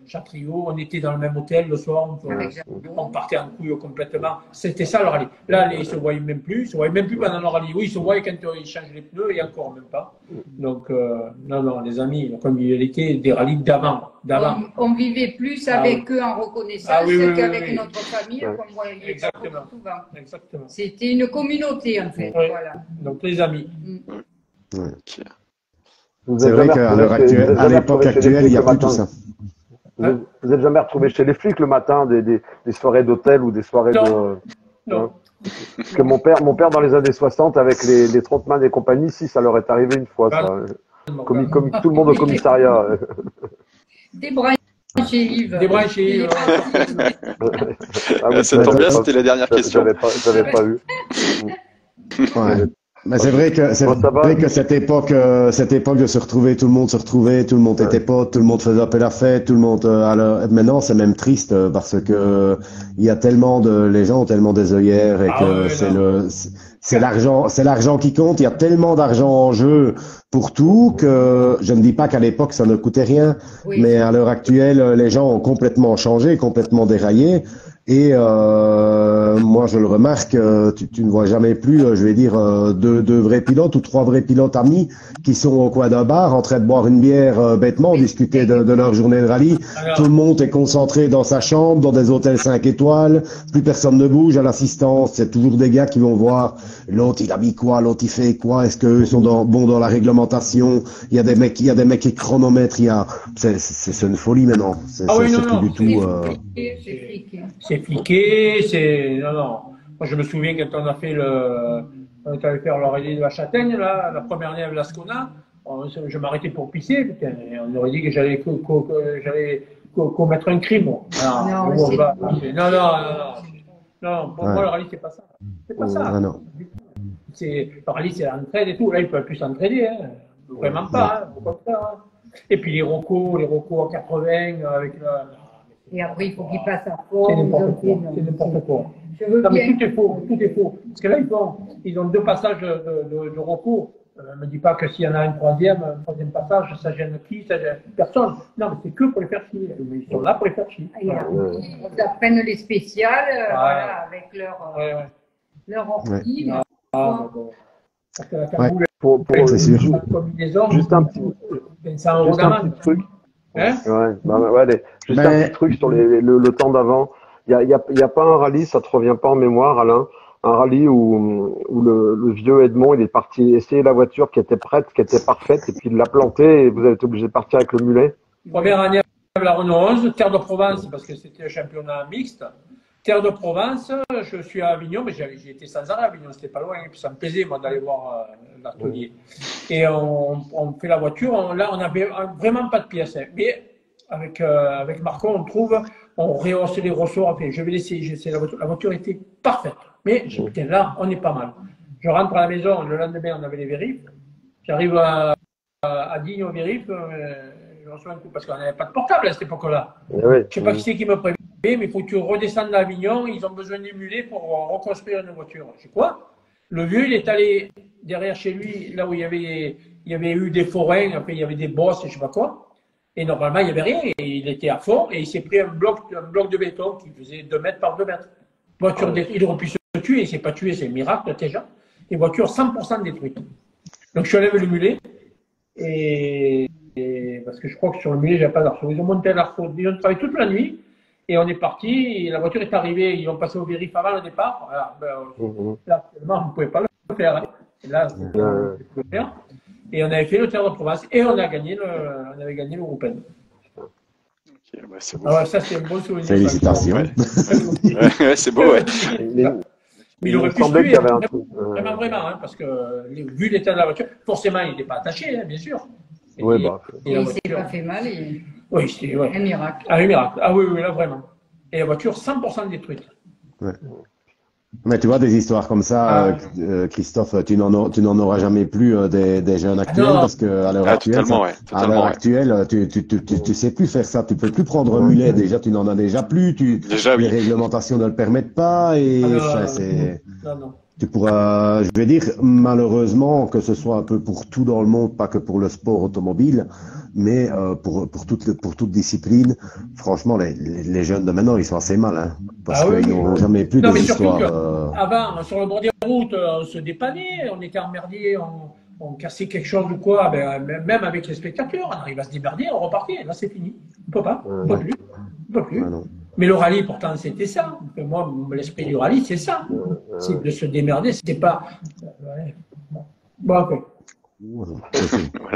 Chatriot, on était dans le même hôtel le soir, Avec Jacques. on partait en couille complètement. C'était ça le rallye. Là, ils se voyaient même plus, ils se voyaient même plus pendant le rallye. Oui, ils se voyaient quand ils changent les pneus et encore même pas. Donc, non, non, les amis, la convivialité des rallyes d'avant. On vivait plus Ah avec eux en reconnaissance Ah oui, oui, qu'avec oui, oui. notre famille Ouais. qu'on voyait pas Exactement. beaucoup souvent. Exactement. C'était une communauté en fait. Oui. Voilà. Donc, les amis. Ok. Vous C'est êtes vrai jamais qu'à retrouvé l'heure chez- vous êtes actuelle, à jamais l'époque retrouvé chez les actuelle, il n'y a flics plus le tout matin. ça. Vous êtes jamais retrouvé chez les flics le matin des soirées d'hôtel ou des soirées Non. de. Non. Parce que mon père dans les années 60, avec les Trotman et compagnie, si, ça leur est arrivé une fois, ça. Comme tout le monde au commissariat. Débranché, Yves. Débranché, Yves. Ah oui, Ça tombe bien, c'était la dernière question. J'avais pas vu. Ouais. Mais c'est vrai que cette époque de se retrouver, tout le monde se retrouvait, tout le monde était pote, tout le monde faisait un peu la fête, tout le monde. Alors maintenant, c'est même triste parce que il y a tellement les gens ont tellement des œillères et que c'est l'argent qui compte. Il y a tellement d'argent en jeu pour tout que je ne dis pas qu'à l'époque ça ne coûtait rien, mais à l'heure actuelle, les gens ont complètement changé, complètement déraillé. Et moi, je le remarque, tu ne vois jamais plus, je vais dire, deux vrais pilotes ou 3 vrais pilotes amis qui sont au coin d'un bar en train de boire une bière bêtement, discuter de leur journée de rallye. Tout le monde est concentré dans sa chambre, dans des hôtels 5 étoiles. Plus personne ne bouge à l'assistance. C'est toujours des gars qui vont voir l'autre, il a mis quoi, l'autre, il fait quoi. Est-ce qu'eux sont bons dans la réglementation? Il y a des mecs qui chronomètrent. C'est une folie maintenant. C'est plus du tout. C'est fliqué, non. Moi, je me souviens quand on a fait on est allé faire le rallye de la Châtaigne, là, la première année avec l'Ascona, je m'arrêtais pour pisser, putain, et on aurait dit que j'allais commettre un crime, moi. Non, pour moi, le rallye, c'est pas ça. C'est pas ça. Non. Le rallye, c'est l'entraide et tout. Là, ils peuvent plus s'entraider, hein. Vraiment pas, hein, au contraire, hein. Et puis les rocos en 80, avec Et après, il faut qu'ils passent à fond. C'est n'importe quoi. Non, mais tout est faux. Parce que là, ils ont 2 passages de recours. Ne me dis pas que s'il y en a un troisième passage, ça gêne qui, ça gêne personne. Non, mais c'est que pour les faire chier. Ils sont là pour les faire chier. Ils apprennent les spéciales, voilà, avec leur ordi. Parce que la cagoule, juste un petit truc. Un petit truc sur le temps d'avant. Il y a pas un rallye, ça te revient pas en mémoire, Alain, un rallye où le vieux Edmond, il est parti essayer la voiture qui était prête, qui était parfaite, et puis il l'a plantée et vous avez été obligé de partir avec le mulet. Première année avec la Renault 11, Terre de Provence, parce que c'était un championnat mixte. Terre de Provence, je suis à Avignon, mais j'ai été sans arrêt à Avignon, c'était pas loin, et puis ça me plaisait, moi, d'aller voir l'atelier. Et on fait la voiture, là, on avait vraiment pas de pièces, hein. Mais avec Marco, on rehausse les ressorts, après, je vais laisser, j'essaie la voiture était parfaite. Mais putain, là, on est pas mal. Je rentre à la maison, le lendemain, on avait les vérifs. J'arrive à Digne aux vérifs, je reçois un coup, parce qu'on n'avait pas de portable à cette époque-là. Je sais pas qui c'est qui me prévient, mais il faut que tu redescendes à Avignon, ils ont besoin d'émuler pour reconstruire une voiture. Je sais quoi? Le vieux, il est allé derrière chez lui, là où il y avait eu des forains, après il y avait des bosses, je sais pas quoi. Et normalement, il n'y avait rien. Et il était à fond et il s'est pris un bloc de béton qui faisait 2 mètres par 2 mètres. Voiture il aurait pu se tuer, il ne s'est pas tué, c'est un miracle déjà. Et voiture 100% détruite. Donc je suis allé le mulet et parce que je crois que sur le mulet, j'avais pas d'arceau. Ils ont monté l'arceau, ils ont travaillé toute la nuit et on est parti. Et la voiture est arrivée, ils ont passé au vérif avant le départ. Voilà, là, actuellement, vous ne pouvez pas le faire. Hein. Et là, vous pouvez le faire. Et on avait fait le Terre de Provence et on avait gagné le Open. Okay, bah c'est beau. Alors, ça, c'est un bon souvenir. Félicitations. Ouais, c'est beau, ouais. Mais il aurait pu se tuer, vraiment, hein, parce que vu l'état de la voiture, forcément, il n'était pas attaché, hein, bien sûr. Et il ne s'est pas fait mal. Oui, c'était un miracle. Un miracle. Ah oui, là, vraiment. Et la voiture 100% détruite. Ouais. Mais tu vois, des histoires comme ça, Christophe, tu n'en auras jamais plus des jeunes actuels, parce que à l'heure actuelle, tu sais plus faire ça, tu peux plus prendre un mulet, déjà tu n'en as déjà plus, les réglementations ne le permettent pas, et tu pourras, je vais dire, malheureusement, que ce soit un peu pour tout dans le monde, pas que pour le sport automobile, mais pour toute discipline, franchement, les jeunes de maintenant, ils sont assez mal, hein, parce qu'ils n'auront jamais plus des histoires. Avant, sur le bord des routes, on se dépannait, on était emmerdés, on cassait quelque chose ou quoi, même avec les spectateurs, on arrive à se démerder, on repartait, là c'est fini. On peut pas, on peut plus. Ouais, mais le rallye, pourtant, c'était ça. Moi, l'esprit du rallye, c'est ça. C'est de se démerder, c'était pas. Bon, ok.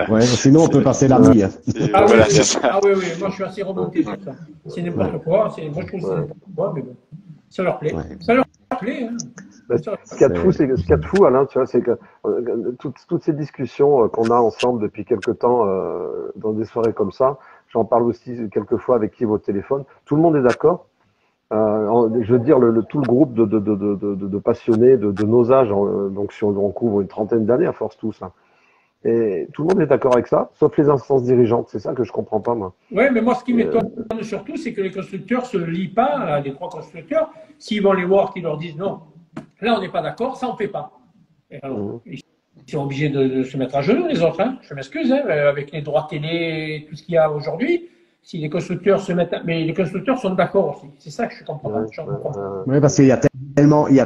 Ouais, sinon on peut passer la nuit. Hein. Voilà, c'est ça. Ah oui, moi je suis assez remonté sur ça. C'est n'importe quoi. Moi je trouve que c'est n'importe quoi, mais bon, ça leur plaît. Ça leur plaît. Hein. Ce qu'il y a de fou, Alain, tu vois, c'est que toutes ces discussions qu'on a ensemble depuis quelque temps dans des soirées comme ça, j'en parle aussi quelques fois avec Yves au téléphone. Tout le monde est d'accord. Je veux dire, tout le groupe de passionnés de nos âges, donc si on couvre une trentaine d'années à force tous, hein. Et tout le monde est d'accord avec ça, sauf les instances dirigeantes. C'est ça que je comprends pas, moi. Oui, mais moi, ce qui m'étonne surtout, c'est que les constructeurs se lient pas, les 3 constructeurs. S'ils vont les voir, qu'ils leur disent non, là, on n'est pas d'accord, ça, on ne fait pas. Et alors, ils sont obligés de se mettre à genoux, les autres. Hein. Je m'excuse, hein, avec les droits télé, tout ce qu'il y a aujourd'hui. Si les constructeurs se mettent, mais les constructeurs sont d'accord aussi. C'est ça que je comprends pas. Oui, parce qu'il y a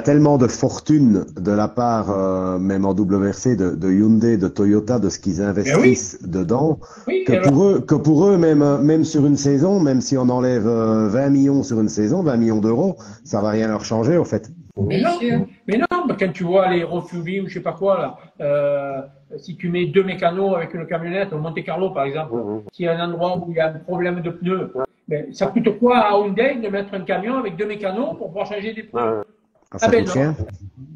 tellement de fortune de la part, même en WRC, de Hyundai, de Toyota, de ce qu'ils investissent dedans, que pour eux, même sur une saison, même si on enlève 20 millions sur une saison, 20 millions d'euros, ça va rien leur changer, au fait. Mais non, quand tu vois les refueling ou je sais pas quoi, là, si tu mets 2 mécanos avec une camionnette, au Monte Carlo par exemple, s'il y a un endroit où il y a un problème de pneus, ben, ça coûte quoi à Hyundai de mettre un camion avec 2 mécanos pour pouvoir changer des pneus? Ça coûte cher.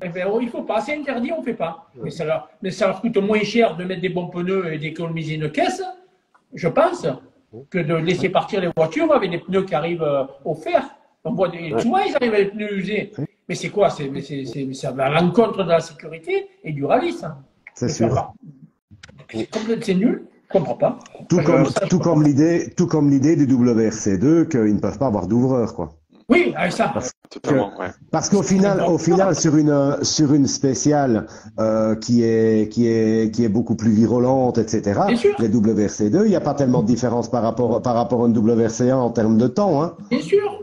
Eh ben, il faut pas, c'est interdit, on fait pas. Mais ça leur coûte moins cher de mettre des bons pneus et d'économiser une caisse, je pense, que de laisser partir les voitures avec des pneus qui arrivent offerts. On voit souvent ils arrivent avec des pneus usés. Mais c'est quoi? Ça va à l'encontre de la sécurité et du rallye, ça. C'est sûr. C'est nul. Je comprends pas. Tout comme l'idée du WRC2 qu'ils ne peuvent pas avoir d'ouvreurs, quoi. Oui, avec ça. Parce qu'au final, sur une spéciale qui est beaucoup plus virulente, etc. Les WRC2, il n'y a pas tellement de différence par rapport à une WRC1 en termes de temps, hein. Bien sûr.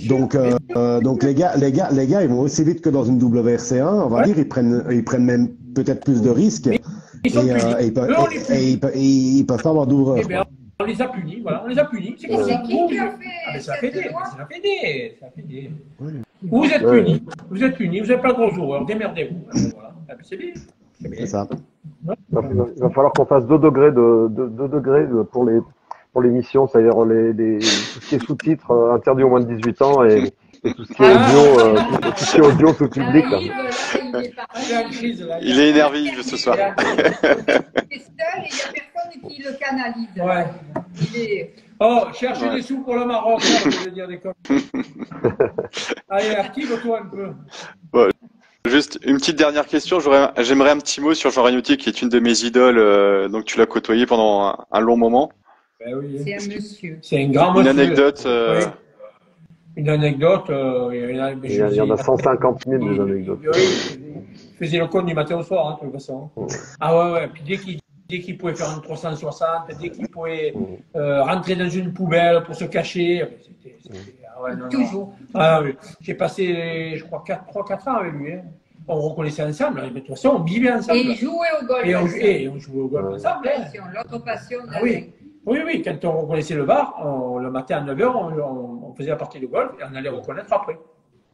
Donc les gars, ils vont aussi vite que dans une WRC1, on va dire, ils prennent même peut-être plus de risques. Ils peuvent pas avoir d'ouvreurs. Eh bien, on les a punis, voilà, on les a punis. C'est comme ça. Ça a fait des. Vous êtes punis, vous n'avez pas de gros joueurs, démerdez-vous. Voilà. C'est bien. C'est ça. Il va falloir qu'on fasse 2 degrés pour l'émission, c'est-à-dire tout ce qui est sous-titres interdit aux moins de 18 ans et tout ce qui est audio, tout public. Il est énervé ce soir. Il est seul et il n'y a personne qui le canalise. Ouais. Oh, cherchez des sous pour le Maroc, je veux dire des conneries. Allez, active-toi un peu. Bon, juste une petite dernière question. J'aimerais un petit mot sur Jean Ragnotti, qui est une de mes idoles. Donc tu l'as côtoyé pendant un long moment. Ben oui. C'est un monsieur. C'est un grand monsieur. Une anecdote. Oui. Une anecdote. Il y en a 150 000 des anecdotes. Oui, il faisait le compte du matin au soir, hein, de toute façon. Ah ouais. Puis dès qu'il pouvait faire une 360, dès qu'il pouvait rentrer dans une poubelle pour se cacher. Toujours. Ah oui. J'ai passé, je crois, 3-4 ans avec lui. Hein. On reconnaissait ensemble, mais de toute façon, on vivait ensemble. Et il jouait au golf. Et on jouait au golf ensemble. L'autre passion. Oui, quand on reconnaissait le bar, le matin à 9h, on faisait la partie de golf et on allait reconnaître après.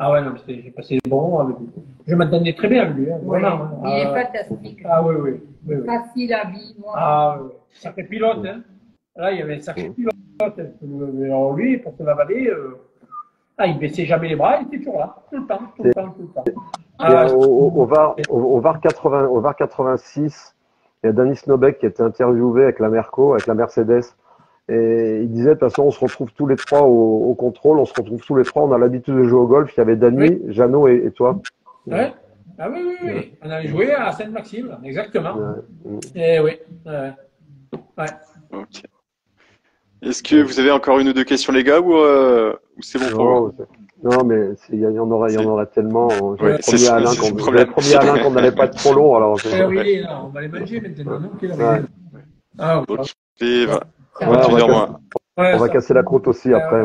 Ah ouais, non, j'ai passé des bons moments avec lui. Je m'entendais très bien avec lui. Hein, vraiment. Il est fantastique. Ah oui. Facile à vivre. Ah oui. Sacré pilote. Hein. Là, il y avait un sacré pilote. Alors lui, pour se lavaler, il ne baissait jamais les bras, il était toujours là. Tout le temps. Au VAR 86, il y a Denis Nobeck qui était interviewé avec la Mercedes. Et il disait, de toute façon, on se retrouve tous les 3 au contrôle, on a l'habitude de jouer au golf. Il y avait Dany, Jeannot et toi. Ouais. Ah oui. On avait joué à Sainte-Maxime, exactement. Et oui. Ouais. Ok. Est-ce que vous avez encore une ou deux questions, les gars, ou c'est bon pour vous? Non, mais il y en aura tellement. J'avais promis à Alain qu'on n'allait pas être trop long. Alors, oui, on va les manger maintenant. On va casser la croûte aussi après.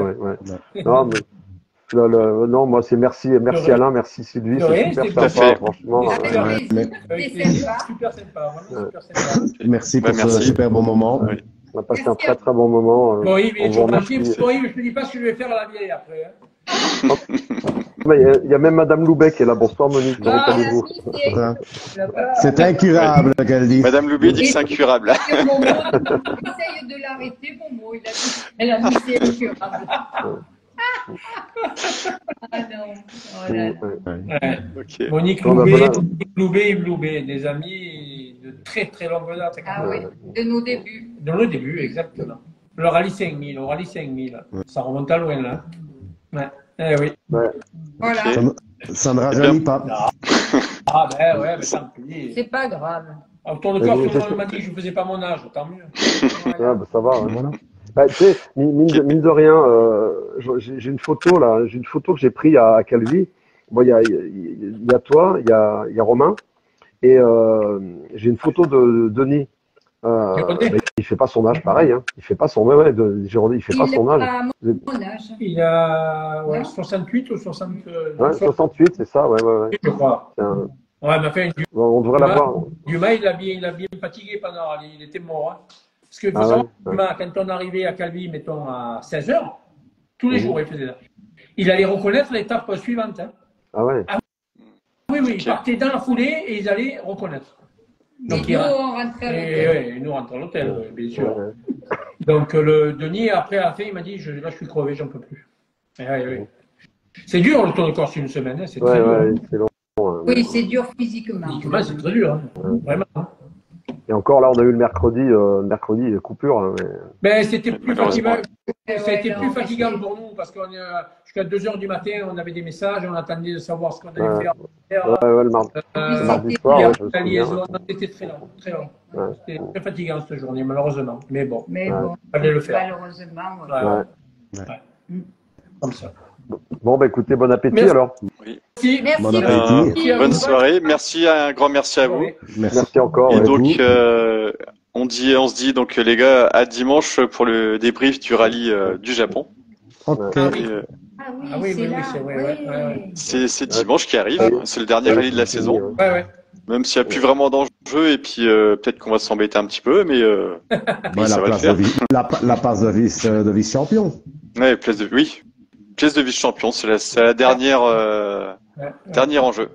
Non, mais moi c'est merci Alain, merci Sylvie, c'est super sympa, franchement. Super sympa. Merci pour ce super bon moment. On a passé un très très bon moment. Oui, mais je ne te dis pas ce que je vais faire à la vieille après. Il y a même Madame Loubet qui est là. Bonsoir Monique, comment allez-vous? C'est incurable qu'elle dit. Madame Loubet dit que c'est incurable. Essaye de l'arrêter, Momo. Elle a dit c'est incurable. Ah non. Voilà. Ouais. Ok. Monique Bon, ben, Loubet, voilà. Monique Loubet, Yves Loubet, des amis de très très longue date. Ah oui, de nos débuts. Dans le début, exactement. Le rallye 5000, au rallye 5000. Ça remonte à loin là. Ouais. Eh oui. Ouais. Voilà. Ok. Ça ne Eh rajeunit pas. Ah ben ouais, mais tant pis. C'est pas grave. Autour de Mais corps, j'ai- tout le monde j'ai- m'a dit que je faisais pas mon âge, tant mieux. Voilà. Ah, bah, ça va. Ouais. Voilà. Bah, tu sais, mine de rien, j'ai une photo là, j'ai une photo que j'ai prise à Calvi. Bon, il y a toi, il y a Romain, et j'ai une photo de Denis. Girondin, Bah, il fait pas son âge, pareil. Hein. Il fait pas son, ouais, Girondin, il fait pas Il son est âge. à mon âge. il a ouais, Non. 68 ou 60, Ouais, 68, c'est ça, ouais. je crois. C'est un- Ouais, mais enfin, On devrait l'avoir. Dumas, il a bien fatigué pendant le rallye. Il était mort. Hein. Parce qu'il faut Ah ouais, savoir, ouais. Dumas, quand on arrivait à Calvi, mettons à 16h, tous les Mhm. jours, il faisait ça. Il allait reconnaître l'étape suivante. Hein. Ah ouais. Oui, Ok. ils partaient dans la foulée et ils allaient reconnaître. Et Donc, nous, on rentrait à l'hôtel. et nous rentrons à l'hôtel, oui, bien sûr. Ouais. Donc, le Denis, après, à la fin, il m'a dit, là, je suis crevé, j'en peux plus. Oui. C'est dur, le Tour de Corse, une semaine, hein, c'est très dur. Ouais, c'est long. Hein. Oui, c'est dur physiquement. Physiquement, c'est très dur, hein. Vraiment. Hein. Et encore là, on a eu le mercredi coupure. Hein, mais... Mais c'était plus Malheureusement. fatigant. Ça a été Ouais, plus non, fatigant mais pour nous parce qu'on est jusqu'à 2h du matin, on avait des messages, on attendait de savoir ce qu'on allait Ouais. faire. Ouais, le mardi, Oui, mardi c'était soir, dur. ouais, je me La souviens. liaison, c'était très long, très long. Ouais. C'était très fatigant cette journée, malheureusement. Mais bon, Mais Ouais. bon, fallait le faire. malheureusement, ouais. Ouais. Comme ça. Bon, bah écoutez, bon appétit Merci. alors. Merci. Merci. Bon appétit. à Bonne vous. soirée. Merci, un grand merci à vous. Merci. Merci encore. Et ouais. donc, beaucoup. on se dit donc les gars à dimanche pour le débrief du rallye du Japon. Ok. Ah oui. Et, Ah oui, c'est là. c'est vrai, ouais. c'est dimanche qui arrive. C'est le dernier Ouais, rallye de la c'est saison. fini, ouais. Ouais. Même s'il n'y a plus vraiment d'enjeu et puis peut-être qu'on va s'embêter un petit peu, mais Ouais, ça va le faire. la place de vice-champion. Ouais, pièce de vice-champion, c'est la dernière Ouais. dernier enjeu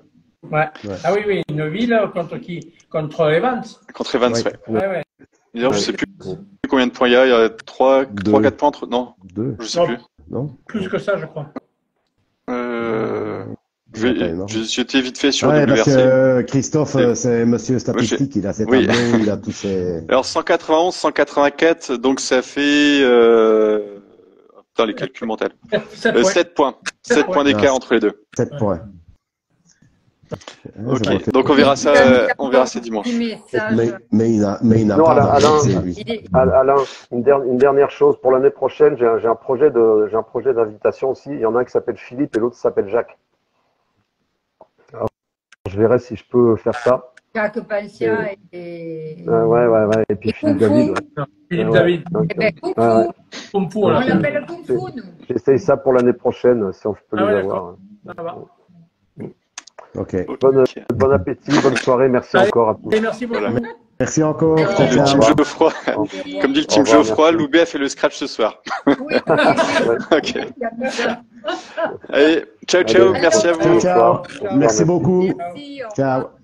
Ouais. Ouais. Ah oui, une ville contre qui? Contre Evans. contre Evans. Ouais. Ouais. Ouais. D'ailleurs, je Ouais. sais plus combien de points il y a 3 Deux. 4 points entre non, 2, je sais Non, plus. non? plus que ça, je crois. Non. J'étais vite fait sur Ouais, parce WRC. que Christophe, c'est monsieur statistique, il a ses Oui. tableaux, il a tous ses... Alors 191, 184, donc ça fait dans les calculs mentaux. 7 points. 7 points d'écart entre les deux. 7 points. Ok, donc on verra ça dimanche. Mais il n'a Non, pas Alain, d'avancée, lui. Alain, une dernière chose pour l'année prochaine, j'ai un projet d'invitation aussi. Il y en a un qui s'appelle Philippe et l'autre s'appelle Jacques. Alors, je verrai si je peux faire ça. Jacques Pancia et... Ouais. Et puis Et Philippe Kung Fu. David. Ouais. Philippe Ouais. David. Donc, Eh ben, Kung Fu. ouais. Kung Fu, On là. l'appelle Kung Fu, nous. J'essaye ça pour l'année prochaine, si on peut Ah les ouais, avoir. Ça va. Ok. Bon appétit, bonne soirée, merci Allez. encore à tous. Et merci beaucoup. Voilà. Merci encore. Comme Ciao, Le ciao. team Geoffroy, comme dit le team Au revoir, Geoffroy, merci. Loubet a fait le scratch ce soir. Oui. Ok. Allez, ciao, Allez. merci à vous. Ciao, ciao. Merci beaucoup. Merci. au revoir. Ciao.